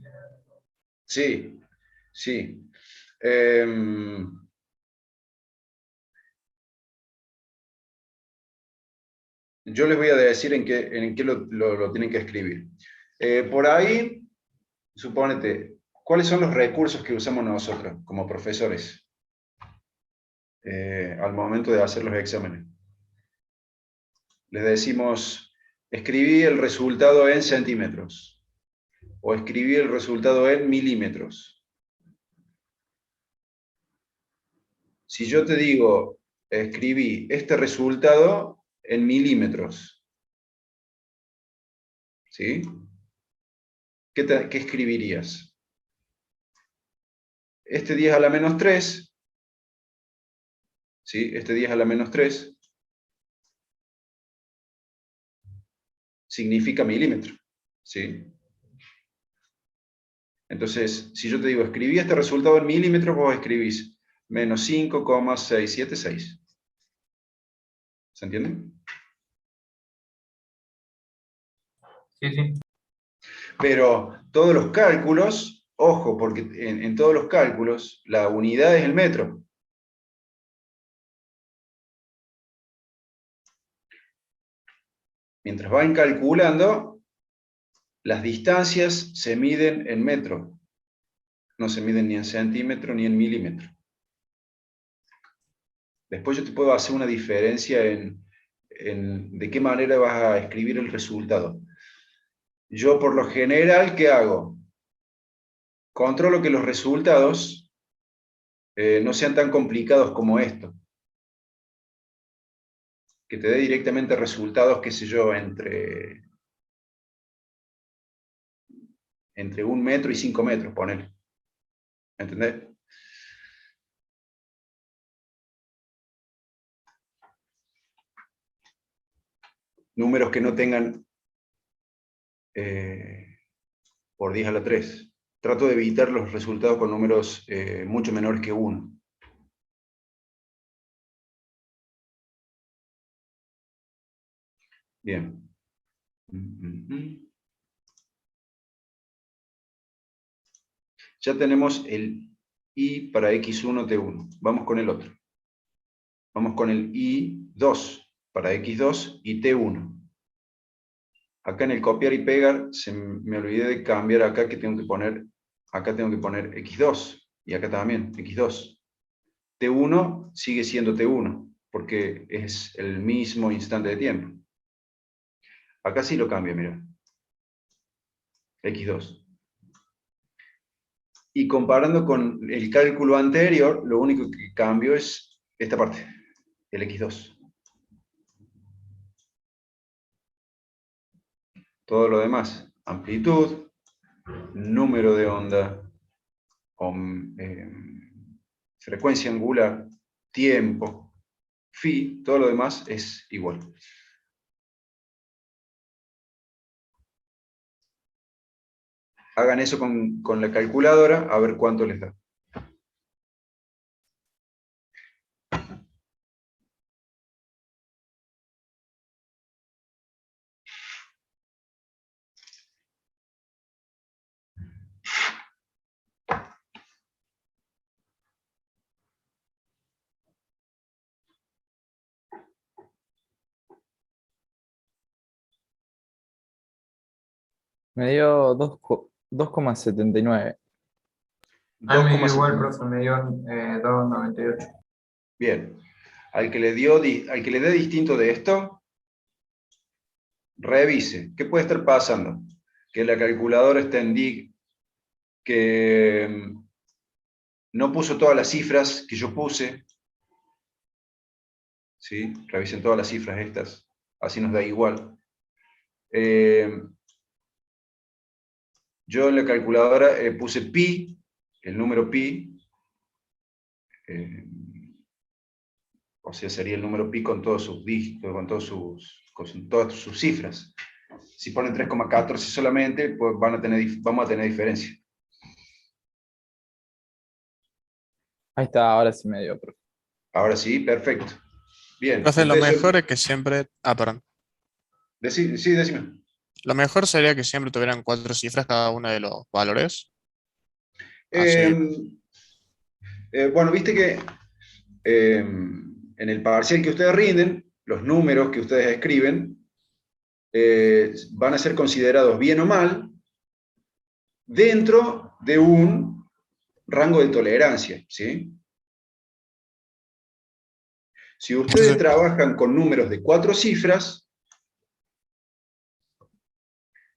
Sí, sí. Yo les voy a decir en qué lo tienen que escribir. Por ahí, supónete, ¿cuáles son los recursos que usamos nosotros como profesores al momento de hacer los exámenes? Les decimos, escribí el resultado en centímetros, o escribí el resultado en milímetros. Si yo te digo, escribí este resultado en milímetros, ¿sí? ¿Qué escribirías? Este 10 a la menos 3, ¿sí? Este 10 a la menos 3 significa milímetro, ¿sí? Entonces, si yo te digo, escribí este resultado en milímetros, vos escribís menos 5,676. ¿Se entiende? Sí, sí. Pero todos los cálculos, ojo, porque en todos los cálculos la unidad es el metro. Mientras van calculando, las distancias se miden en metro. No se miden ni en centímetro ni en milímetro. Después yo te puedo hacer una diferencia en de qué manera vas a escribir el resultado. Yo por lo general, ¿qué hago? Controlo que los resultados no sean tan complicados como esto. Que te dé directamente resultados, qué sé yo, entre 1 metro y 5 metros, ponele. ¿Entendés? Números que no tengan por 10 a la 3. Trato de evitar los resultados con números mucho menores que 1. Bien. Ya tenemos el I para X1, T1. Vamos con el otro. Vamos con el I2 para X2 y T1. Acá en el copiar y pegar, me olvidé de cambiar acá que tengo que poner, acá tengo que poner X2, y acá también, X2. T1 sigue siendo T1, porque es el mismo instante de tiempo. Acá sí lo cambio, mira. X2. Y comparando con el cálculo anterior, lo único que cambio es esta parte, el X2. Todo lo demás, amplitud, número de onda, frecuencia angular, tiempo, phi, todo lo demás es igual. Hagan eso con la calculadora, a ver cuánto les da. Me dio 2,79. A mí me dio igual, 2,7. profe, me dio 2,98. Bien. Al que le dé distinto de esto, revise. ¿Qué puede estar pasando? Que la calculadora está en DIC, que no puso todas las cifras que yo puse. ¿Sí? Revisen todas las cifras estas, así nos da igual. Yo en la calculadora puse pi, el número pi, o sea, sería el número pi con todos sus dígitos, con todas sus cifras. Si ponen 3,14 solamente, pues vamos a tener diferencia. Ahí está, ahora sí me dio, profe. Ahora sí, perfecto. Bien. Entonces lo ustedes mejor es que siempre... Ah, perdón. sí, decime. Lo mejor sería que siempre tuvieran 4 cifras cada uno de los valores. Así. Eh, bueno, viste que en el parcial que ustedes rinden, los números que ustedes escriben van a ser considerados bien o mal dentro de un rango de tolerancia, ¿sí? Si ustedes Entonces, trabajan con números de 4 cifras,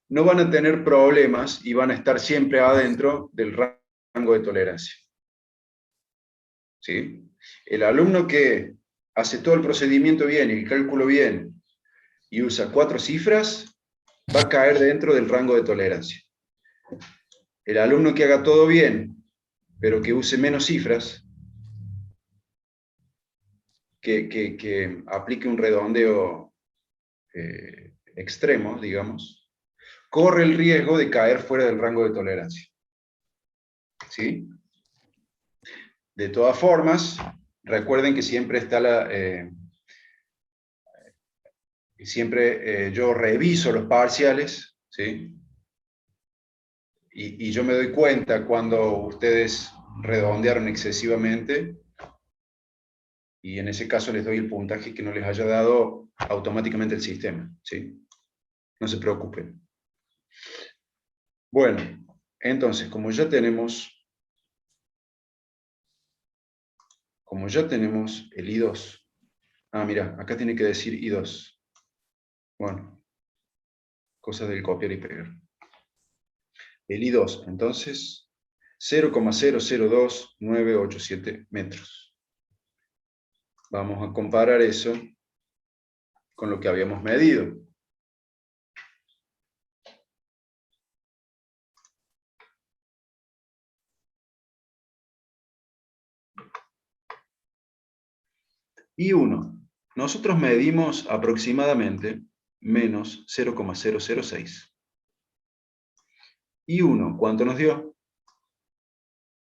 no van a tener problemas y van a estar siempre adentro del rango de tolerancia, ¿sí? El alumno que hace todo el procedimiento bien y el cálculo bien y usa 4 cifras, va a caer dentro del rango de tolerancia. El alumno que haga todo bien, pero que use menos cifras, que aplique un redondeo extremo, digamos, corre el riesgo de caer fuera del rango de tolerancia. ¿Sí? De todas formas, recuerden que siempre está yo reviso los parciales, ¿sí? Y yo me doy cuenta cuando ustedes redondearon excesivamente, y en ese caso les doy el puntaje que no les haya dado automáticamente el sistema, ¿sí? No se preocupen. Bueno, entonces, como ya tenemos el I2, mira, acá tiene que decir I2. Bueno, cosas del copiar y pegar. El I2, entonces, 0,002987 metros. Vamos a comparar eso con lo que habíamos medido. I1, nosotros medimos aproximadamente menos 0,006. I1, ¿cuánto nos dio?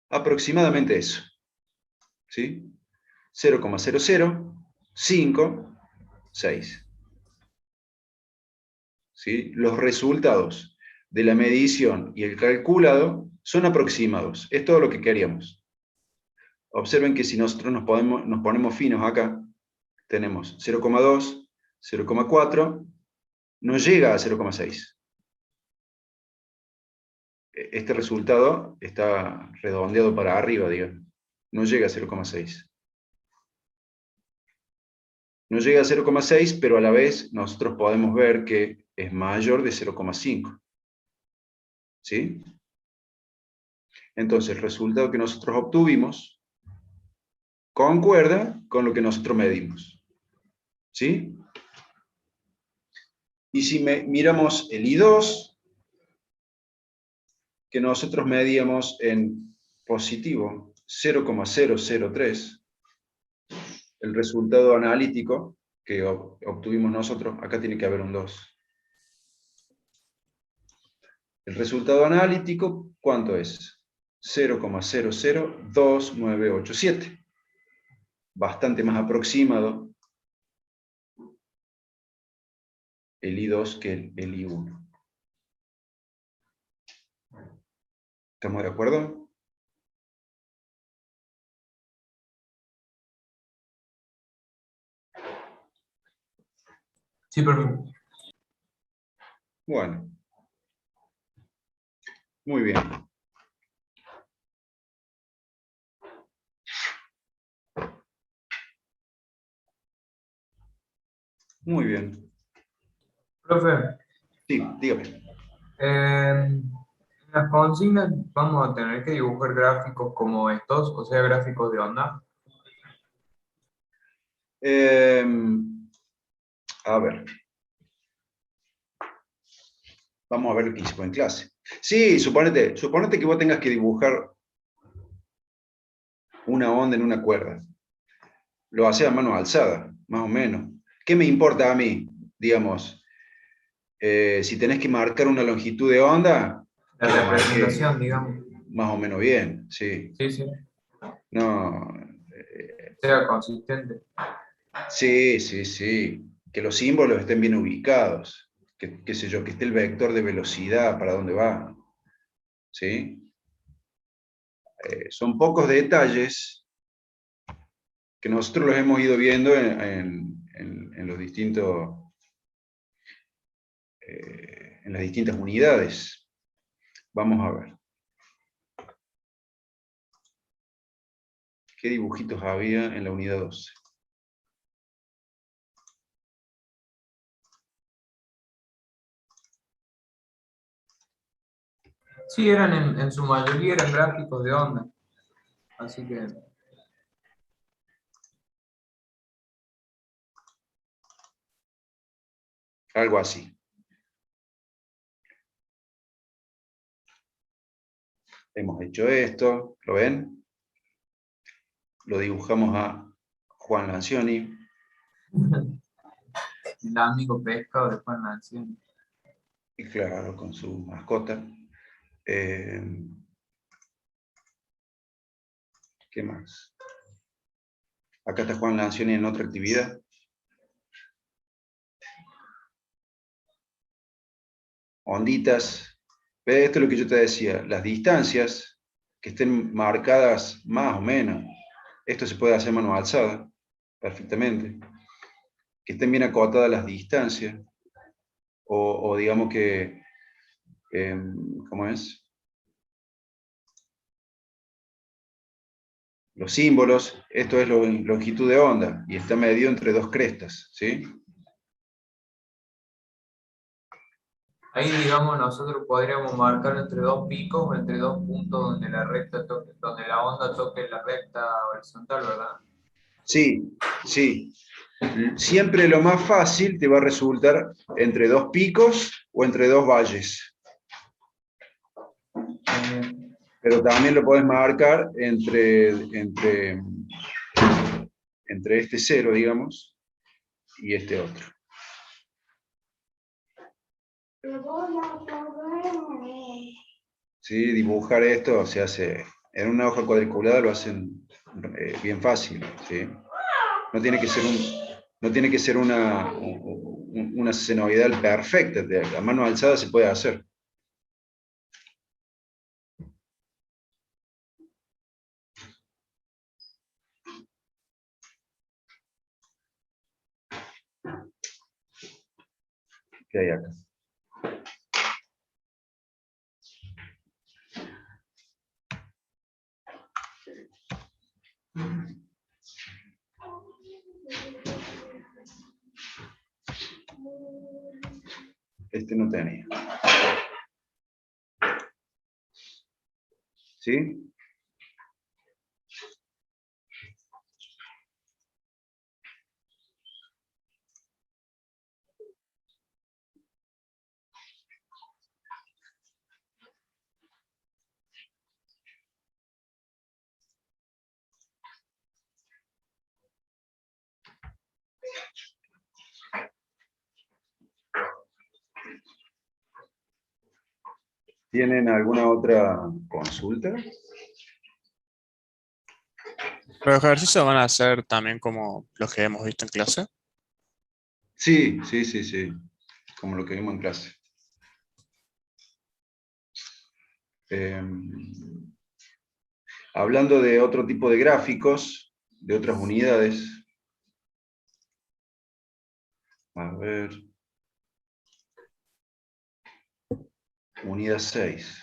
Aproximadamente eso. ¿Sí? 0,0056. ¿Sí? Los resultados de la medición y el calculado son aproximados. Es todo lo que queríamos. Observen que si nosotros nos ponemos finos acá, tenemos 0,2, 0,4, no llega a 0,6. Este resultado está redondeado para arriba, digamos. No llega a 0,6. No llega a 0,6, pero a la vez nosotros podemos ver que es mayor de 0,5. ¿Sí? Entonces, el resultado que nosotros obtuvimos concuerda con lo que nosotros medimos. ¿Sí? Y si miramos el I2, que nosotros medíamos en positivo 0,003, el resultado analítico que obtuvimos nosotros, acá tiene que haber un 2. El resultado analítico, ¿cuánto es? 0,002987. Bastante más aproximado el I2 que el I1. ¿Estamos de acuerdo? Sí, perfecto. Bueno. Muy bien. Muy bien. Profe, Sí, dígame. en las consignas vamos a tener que dibujar gráficos como estos, o sea, gráficos de onda. A ver. Vamos a ver lo que hicimos en clase. Sí, suponete que vos tengas que dibujar una onda en una cuerda. Lo haces a mano alzada, más o menos. ¿Qué me importa a mí? Digamos, si tenés que marcar una longitud de onda, La que la marque representación, digamos. más o menos bien, sí. Sí, sí. No, sea consistente. sí, sí, sí. Que los símbolos estén bien ubicados. Que, qué sé yo, que esté el vector de velocidad para dónde va. ¿Sí? Son pocos detalles que nosotros los hemos ido viendo en los distintos, en las distintas unidades. Vamos a ver. ¿Qué dibujitos había en la unidad 12? Sí, eran en su mayoría eran gráficos de onda. Así que Algo así. Hemos hecho esto, ¿lo ven? Lo dibujamos a Juan Lancioni. el amigo pescado de Juan Lancioni. Y claro, con su mascota. ¿Qué más? Acá está Juan Lancioni en otra actividad. Onditas. ¿Ves? Esto es lo que yo te decía. Las distancias que estén marcadas más o menos. Esto se puede hacer mano alzada, perfectamente. Que estén bien acotadas las distancias. O digamos que, ¿cómo es? Los símbolos, esto es longitud de onda, y está medido entre dos crestas, ¿sí? Ahí, digamos, nosotros podríamos marcar entre dos picos o entre dos puntos donde la recta toque, donde la onda toque la recta horizontal, ¿verdad? Sí, sí. Siempre lo más fácil te va a resultar entre dos picos o entre dos valles. Pero también lo podés marcar entre este cero, digamos, y este otro. ¿Sí? Dibujar esto se hace, en una hoja cuadriculada lo hacen bien fácil, ¿sí? No tiene que ser no tiene que ser una senoidal perfecta, a mano alzada se puede hacer. ¿Qué hay acá? Este no tenía. ¿Sí? ¿Tienen alguna otra consulta? Los ejercicios van a ser también como los que hemos visto en clase. Sí, sí, sí, sí. Como lo que vimos en clase. Hablando de otro tipo de gráficos, de otras unidades. A ver. Unidad 6.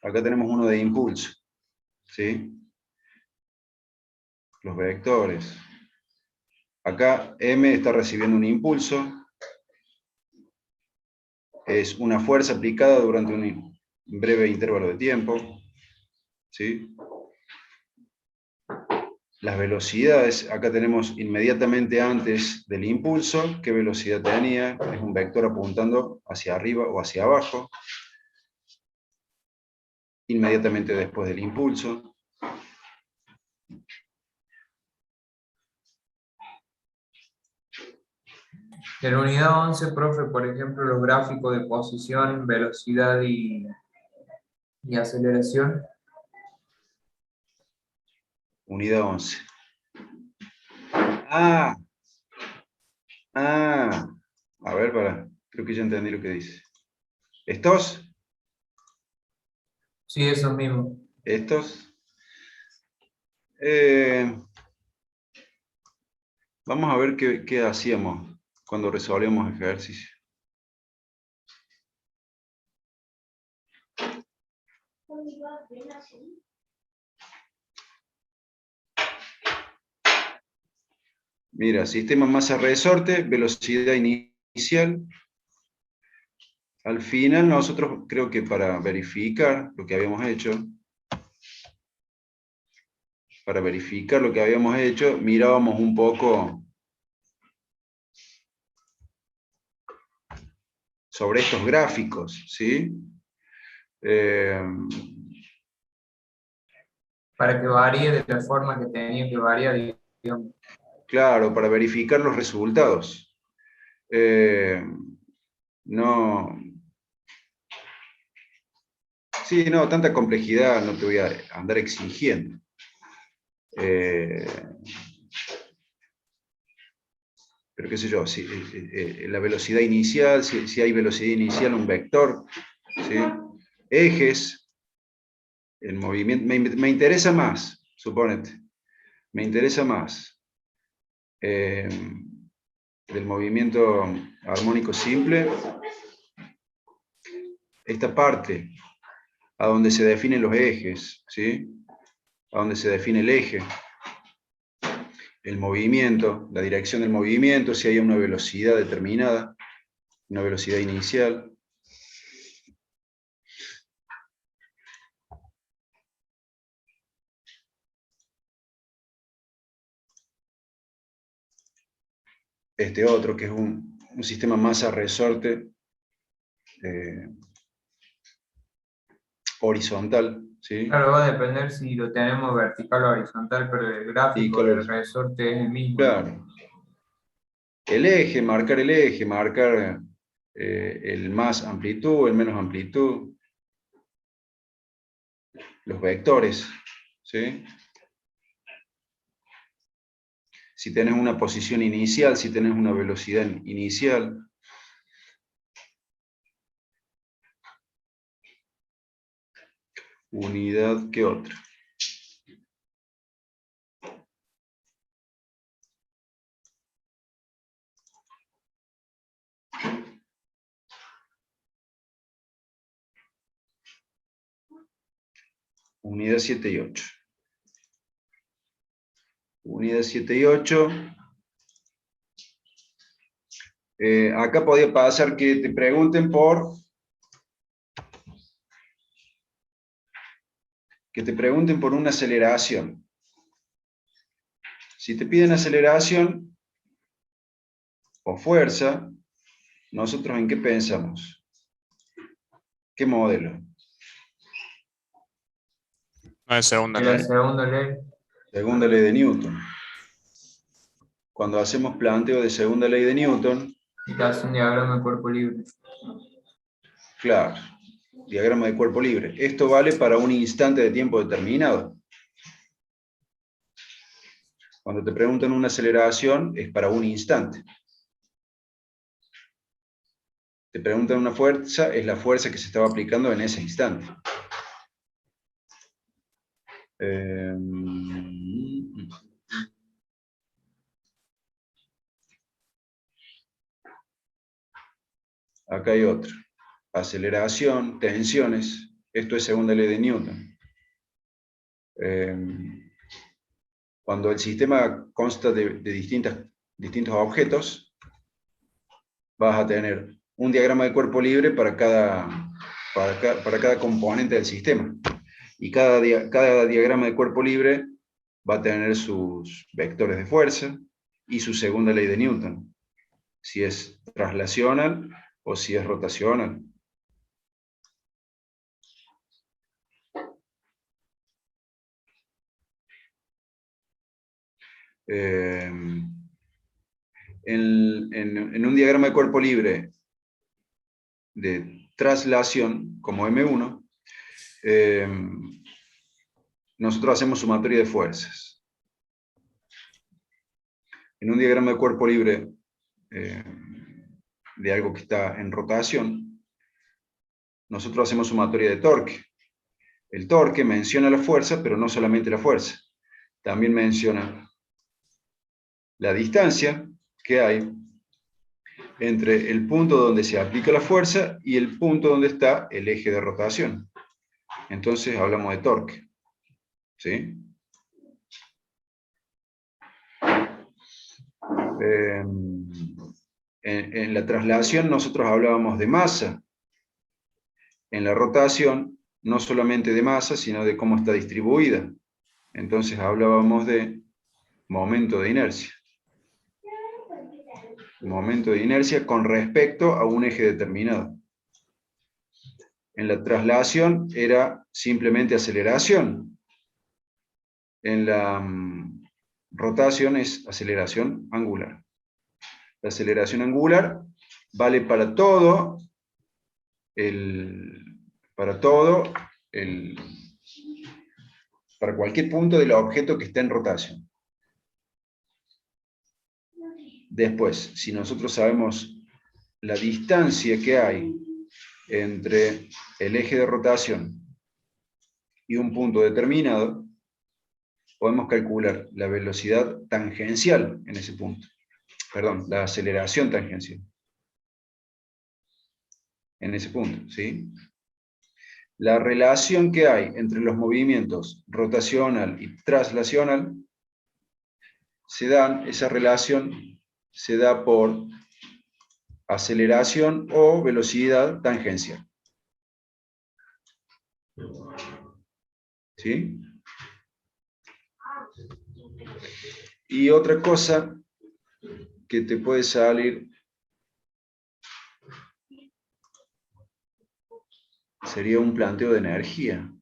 Acá tenemos uno de impulso, ¿sí? Los vectores. Acá M está recibiendo un impulso. Es una fuerza aplicada durante un breve intervalo de tiempo, ¿sí? Las velocidades, acá tenemos inmediatamente antes del impulso, qué velocidad tenía, es un vector apuntando hacia arriba o hacia abajo. Inmediatamente después del impulso. De la unidad 11, profe, por ejemplo, los gráficos de posición, velocidad y aceleración. Unidad 11. Ah, a ver, creo que ya entendí lo que dice. ¿Estos? Sí, eso mismo. ¿Estos? Vamos a ver qué hacíamos cuando resolvíamos ejercicios. Mira, sistema masa-resorte, velocidad inicial. Al final nosotros creo que para verificar lo que habíamos hecho, mirábamos un poco sobre estos gráficos, ¿sí? Para que varíe de la forma que tenía que variar, digamos. Claro, para verificar los resultados. No. Sí, no, tanta complejidad no te voy a andar exigiendo. Pero qué sé yo, si, la velocidad inicial, si hay velocidad inicial, un vector, ¿sí? Ejes, el movimiento, me interesa más, suponete, me interesa más del movimiento armónico simple, esta parte, a donde se definen los ejes, ¿sí? A donde se define el eje, el movimiento, la dirección del movimiento, si hay una velocidad determinada, una velocidad inicial. Este otro, que es un sistema masa-resorte horizontal, ¿sí? Claro, va a depender si lo tenemos vertical o horizontal, pero el Y gráfico del resorte es el mismo, ¿no? claro. Marcar el eje, marcar el más amplitud, el menos amplitud, los vectores, ¿sí? Si tenés una posición inicial, si tenés una velocidad inicial. Unidad, ¿qué otra? Unidad 7 y 8. Unidad 7 y 8. Acá podía pasar que te pregunten por una aceleración. Si te piden aceleración o fuerza, ¿nosotros en qué pensamos? ¿Qué modelo? No es segunda En la ley. segunda ley, Segunda ley de Newton. Cuando hacemos planteo de segunda ley de Newton, y te hace un diagrama de cuerpo libre. claro, diagrama de cuerpo libre. Esto vale para un instante de tiempo determinado. Cuando te preguntan una aceleración, es para un instante. Te preguntan una fuerza, es la fuerza que se estaba aplicando en ese instante. Acá hay otro. Aceleración, tensiones. Esto es segunda ley de Newton. Cuando el sistema consta de distintos objetos, vas a tener un diagrama de cuerpo libre para cada componente del sistema. Y cada diagrama de cuerpo libre va a tener sus vectores de fuerza y su segunda ley de Newton, si es traslacional o si es rotacional. en un diagrama de cuerpo libre de traslación, como M1, nosotros hacemos sumatoria de fuerzas. En un diagrama de cuerpo libre de algo que está en rotación, nosotros hacemos sumatoria de torque. El torque menciona la fuerza, pero no solamente la fuerza. También menciona la distancia que hay entre el punto donde se aplica la fuerza y el punto donde está el eje de rotación. Entonces hablamos de torque. ¿Sí? En la traslación nosotros hablábamos de masa. En la rotación, no solamente de masa, sino de cómo está distribuida. Entonces hablábamos de momento de inercia. Momento de inercia con respecto a un eje determinado. En la traslación era simplemente aceleración. En la rotación es aceleración angular. La aceleración angular vale para para cualquier punto del objeto que esté en rotación. Después, si nosotros sabemos la distancia que hay entre el eje de rotación y un punto determinado, podemos calcular la velocidad tangencial en ese punto. Perdón, la aceleración tangencial en ese punto, ¿sí? La relación que hay entre los movimientos rotacional y traslacional esa relación se da por aceleración o velocidad tangencial. ¿Sí? Y otra cosa que te puede salir sería un planteo de energía.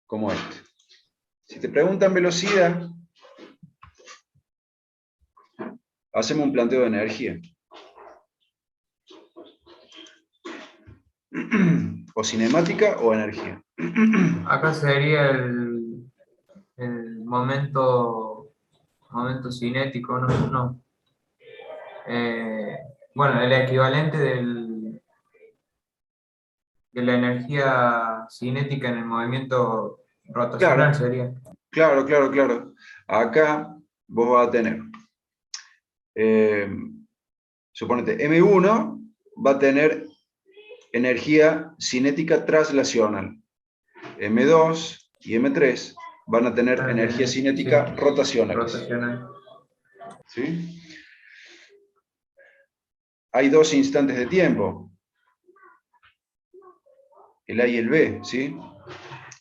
Como este. Si te preguntan velocidad, hacemos un planteo de energía. O cinemática o energía. Acá sería el momento cinético, no. Bueno, el equivalente de la energía cinética en el movimiento rotacional sería. Claro. Acá vos vas a tener, suponete, M1 va a tener energía cinética traslacional. M2 y M3 van a tener energía cinética rotacional. ¿Sí? Hay dos instantes de tiempo, el A y el B, ¿sí?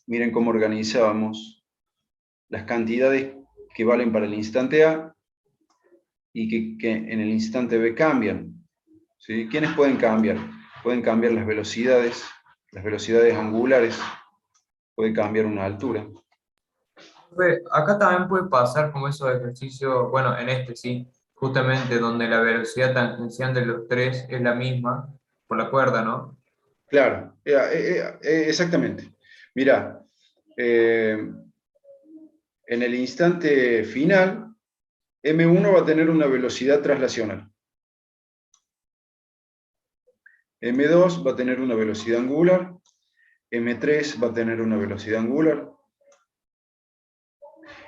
Miren cómo organizábamos las cantidades que valen para el instante A y que en el instante B cambian. ¿Sí? ¿Quiénes pueden cambiar? Pueden cambiar las velocidades angulares, puede cambiar una altura. Acá también puede pasar como esos ejercicios, bueno, en este sí, justamente donde la velocidad tangencial de los tres es la misma, por la cuerda, ¿no? Claro, exactamente. Mira, en el instante final, M1 va a tener una velocidad traslacional. M2 va a tener una velocidad angular. M3 va a tener una velocidad angular.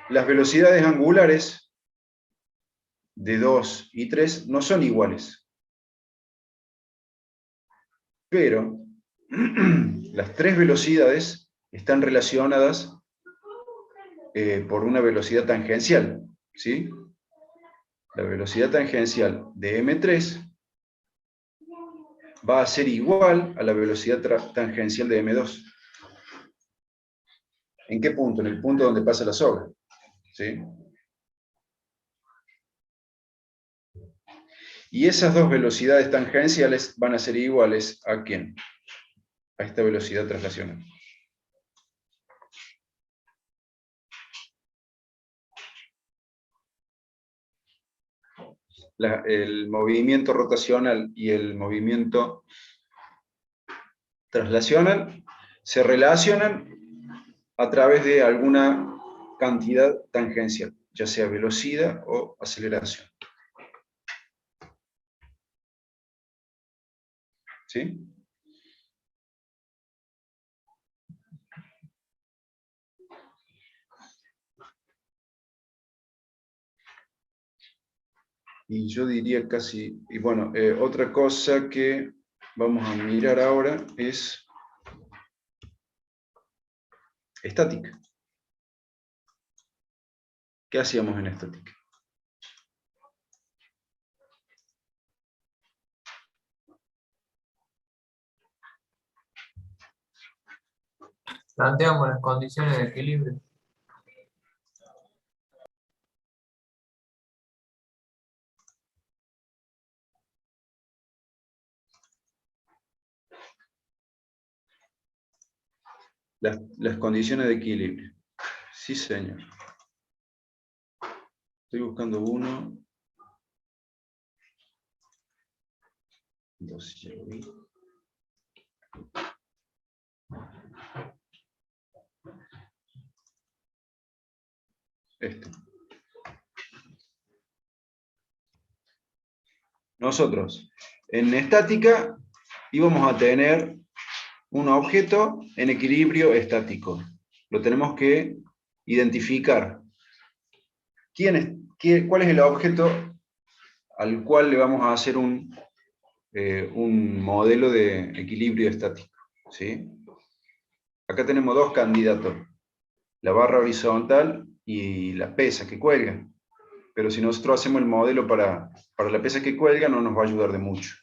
Las velocidades angulares de 2 y 3 no son iguales. Pero las tres velocidades están relacionadas por una velocidad tangencial, ¿sí? La velocidad tangencial de M3 va a ser igual a la velocidad tangencial de M2. ¿En qué punto? En el punto donde pasa la soga, ¿sí? Y esas dos velocidades tangenciales van a ser iguales ¿a quién? A esta velocidad traslacional. el movimiento rotacional y el movimiento traslacional se relacionan a través de alguna cantidad tangencial, ya sea velocidad o aceleración. ¿Sí? Y yo diría casi, y bueno, otra cosa que vamos a mirar ahora es estática. ¿Qué hacíamos en estática? Planteamos las condiciones de equilibrio. Las condiciones de equilibrio. Sí, señor. Estoy buscando uno. Dos, ya lo vi. Este. Nosotros, en estática, íbamos a tener un objeto en equilibrio estático. Lo tenemos que identificar. ¿Cuál es el objeto al cual le vamos a hacer un modelo de equilibrio estático? ¿Sí? Acá tenemos dos candidatos, la barra horizontal y la pesa que cuelga. Pero si nosotros hacemos el modelo para la pesa que cuelga, no nos va a ayudar de mucho.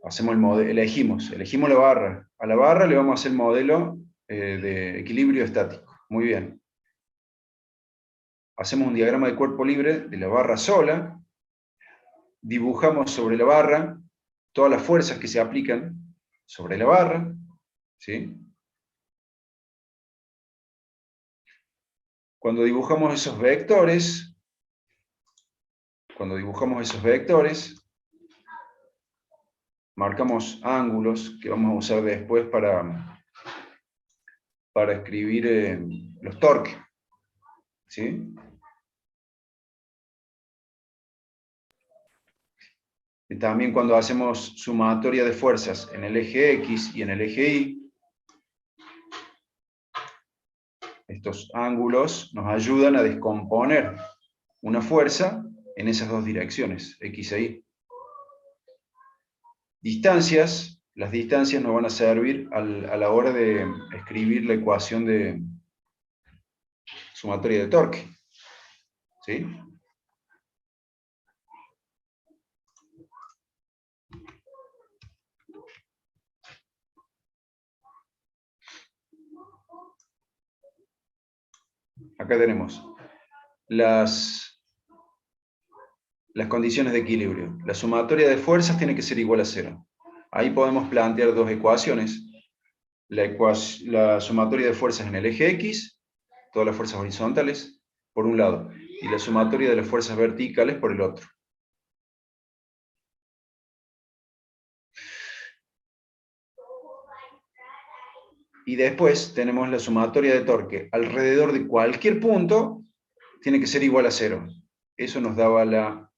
Hacemos el modelo, elegimos la barra. A la barra le vamos a hacer el modelo de equilibrio estático. Muy bien. Hacemos un diagrama de cuerpo libre de la barra sola. Dibujamos sobre la barra todas las fuerzas que se aplican sobre la barra. ¿Sí? Cuando dibujamos esos vectores, marcamos ángulos que vamos a usar después para escribir los torques. ¿Sí? Y también cuando hacemos sumatoria de fuerzas en el eje X y en el eje Y, estos ángulos nos ayudan a descomponer una fuerza en esas dos direcciones, X e Y. Distancias, las distancias nos van a servir a la hora de escribir la ecuación de sumatoria de torque. ¿Sí? Acá tenemos las condiciones de equilibrio. La sumatoria de fuerzas tiene que ser igual a 0. Ahí podemos plantear dos ecuaciones. La sumatoria de fuerzas en el eje X, todas las fuerzas horizontales, por un lado, y la sumatoria de las fuerzas verticales por el otro. Y después tenemos la sumatoria de torque. Alrededor de cualquier punto tiene que ser igual a 0. Eso nos daba la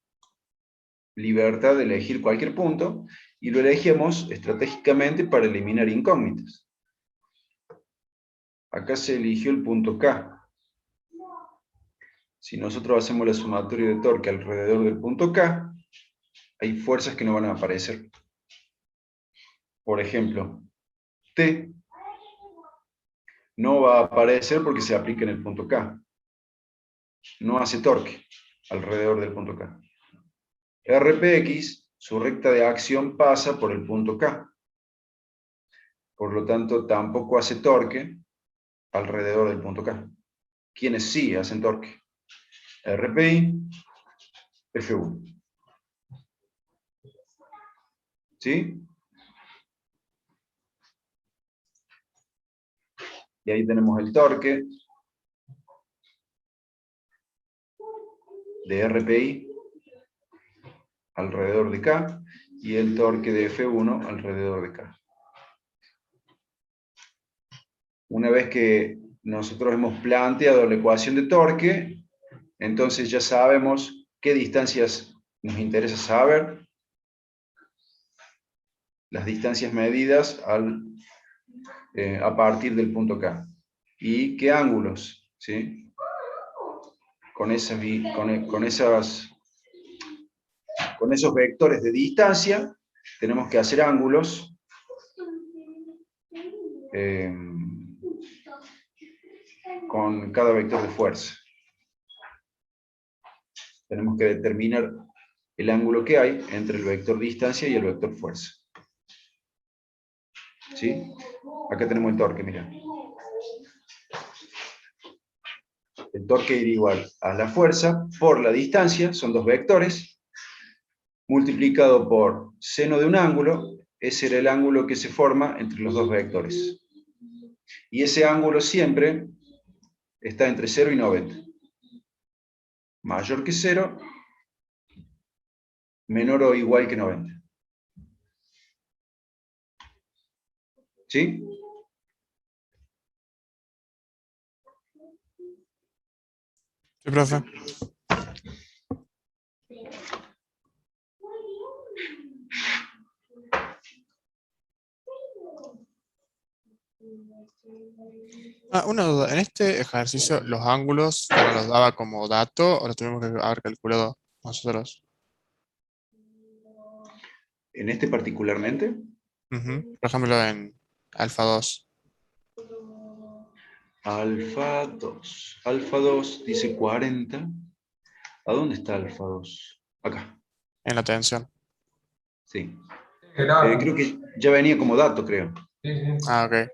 libertad de elegir cualquier punto, y lo elegimos estratégicamente para eliminar incógnitas. Acá se eligió el punto K. Si nosotros hacemos la sumatoria de torque alrededor del punto K, hay fuerzas que no van a aparecer. Por ejemplo, T no va a aparecer porque se aplica en el punto K. No hace torque alrededor del punto K. RPX, su recta de acción pasa por el punto K. Por lo tanto, tampoco hace torque alrededor del punto K. ¿Quiénes sí hacen torque? RPI, F1. ¿Sí? Y ahí tenemos el torque. de RPI alrededor de K y el torque de F1 alrededor de K. Una vez que nosotros hemos planteado la ecuación de torque, entonces ya sabemos qué distancias nos interesa saber, las distancias medidas a partir del punto K, y qué ángulos, ¿sí? Con esos vectores de distancia tenemos que hacer ángulos con cada vector de fuerza. Tenemos que determinar el ángulo que hay entre el vector distancia y el vector fuerza. ¿Sí? Acá tenemos el torque, mira. El torque irá igual a la fuerza por la distancia, son dos vectores, multiplicado por seno de un ángulo, ese era el ángulo que se forma entre los dos vectores. Y ese ángulo siempre está entre 0 y 90. Mayor que 0, menor o igual que 90. ¿Sí? Sí, profe. Una duda. En este ejercicio, ¿los ángulos nos los daba como dato o los tuvimos que haber calculado nosotros? En este particularmente, Por ejemplo, en alfa 2. alfa 2. Alfa 2 dice 40. ¿A dónde está alfa 2? Acá. En la tensión. Sí. Grave. Creo que ya venía como dato, creo. Sí, sí. Ah, ok.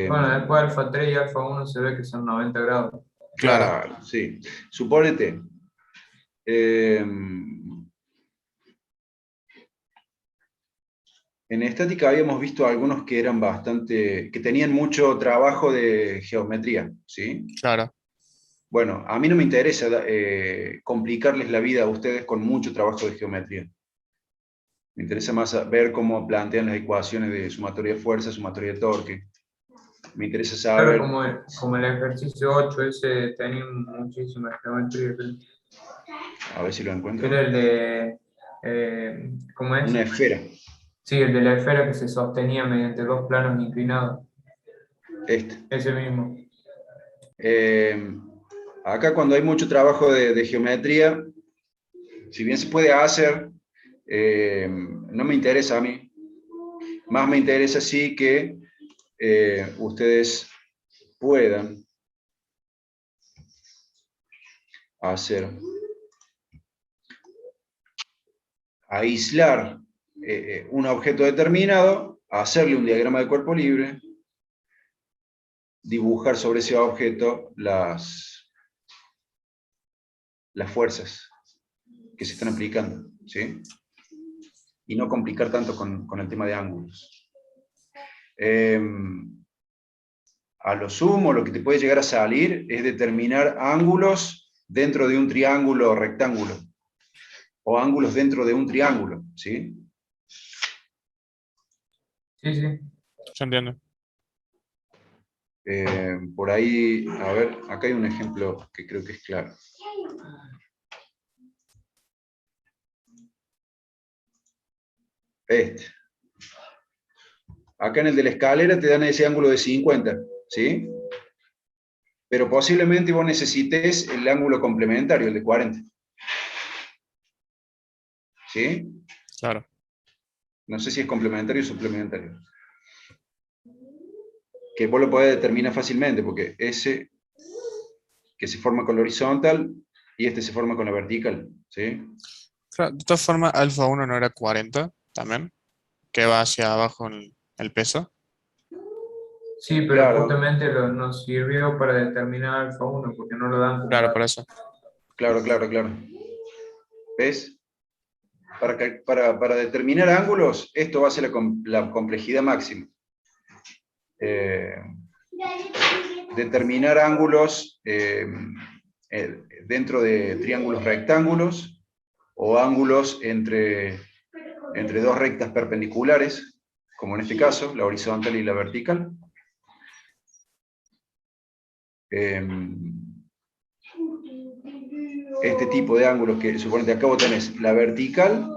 Bueno, después alfa 3 y alfa 1 se ve que son 90 grados. Claro, sí. Supónete. En estática habíamos visto algunos que eran que tenían mucho trabajo de geometría, ¿sí? Claro. Bueno, a mí no me interesa complicarles la vida a ustedes con mucho trabajo de geometría. Me interesa más ver cómo plantean las ecuaciones de sumatoria de fuerza, sumatoria de torque. Me interesa saber... Claro, como el ejercicio 8 ese tenía muchísima geometría. A ver si lo encuentro. Era el de, ¿cómo es? Una esfera. Sí, el de la esfera que se sostenía mediante dos planos inclinados. Este. Ese mismo. Acá cuando hay mucho trabajo de geometría, si bien se puede hacer, no me interesa a mí. Más me interesa sí que ustedes puedan hacer, aislar un objeto determinado, hacerle un diagrama de cuerpo libre, dibujar sobre ese objeto las fuerzas que se están aplicando, ¿sí? Y no complicar tanto con el tema de ángulos. A lo sumo, lo que te puede llegar a salir es determinar ángulos dentro de un triángulo rectángulo, o ángulos dentro de un triángulo, ¿sí? Sí, sí. Yo entiendo. Por ahí, a ver, acá hay un ejemplo que creo que es claro. Este. Acá en el de la escalera te dan ese ángulo de 50, ¿sí? Pero posiblemente vos necesites el ángulo complementario, el de 40. ¿Sí? Claro. No sé si es complementario o suplementario. Que vos lo podés determinar fácilmente, porque ese que se forma con la horizontal y este se forma con la vertical, ¿sí? Claro, de todas formas, alfa 1 no era 40 también, que va hacia abajo el peso. Sí, pero Claro. justamente nos sirvió para determinar alfa 1, porque no lo dan como Claro, dato. por eso. Claro. ¿Ves? Para determinar ángulos, esto va a ser la complejidad máxima. determinar ángulos dentro de triángulos rectángulos o ángulos entre dos rectas perpendiculares, como en este caso, la horizontal y la vertical. Este tipo de ángulos que, suponete, acá vos tenés la vertical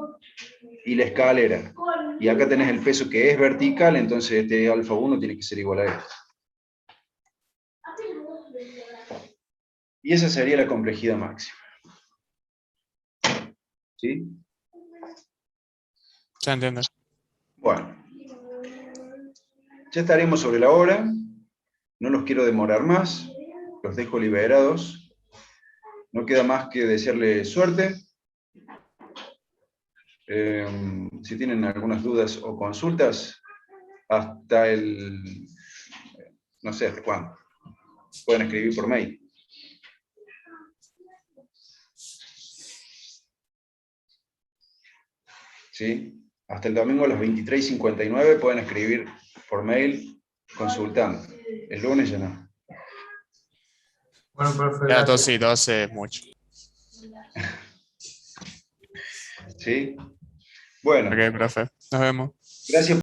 y la escalera, y acá tenés el peso que es vertical, entonces este alfa 1 tiene que ser igual a esto. Y esa sería la complejidad máxima. ¿Sí? Ya entiendo. Bueno. Ya estaremos sobre la hora. No los quiero demorar más. Los dejo liberados. No queda más que desearles suerte. Si tienen algunas dudas o consultas, hasta el... no sé hasta cuándo. Pueden escribir por mail. ¿Sí? Hasta el domingo a las 23:59 pueden escribir por mail consultando. El lunes ya no. Bueno, profe, Ya, gracias. sí, 12 es mucho. ¿Sí? Bueno, Ok, profe. Nos vemos. gracias.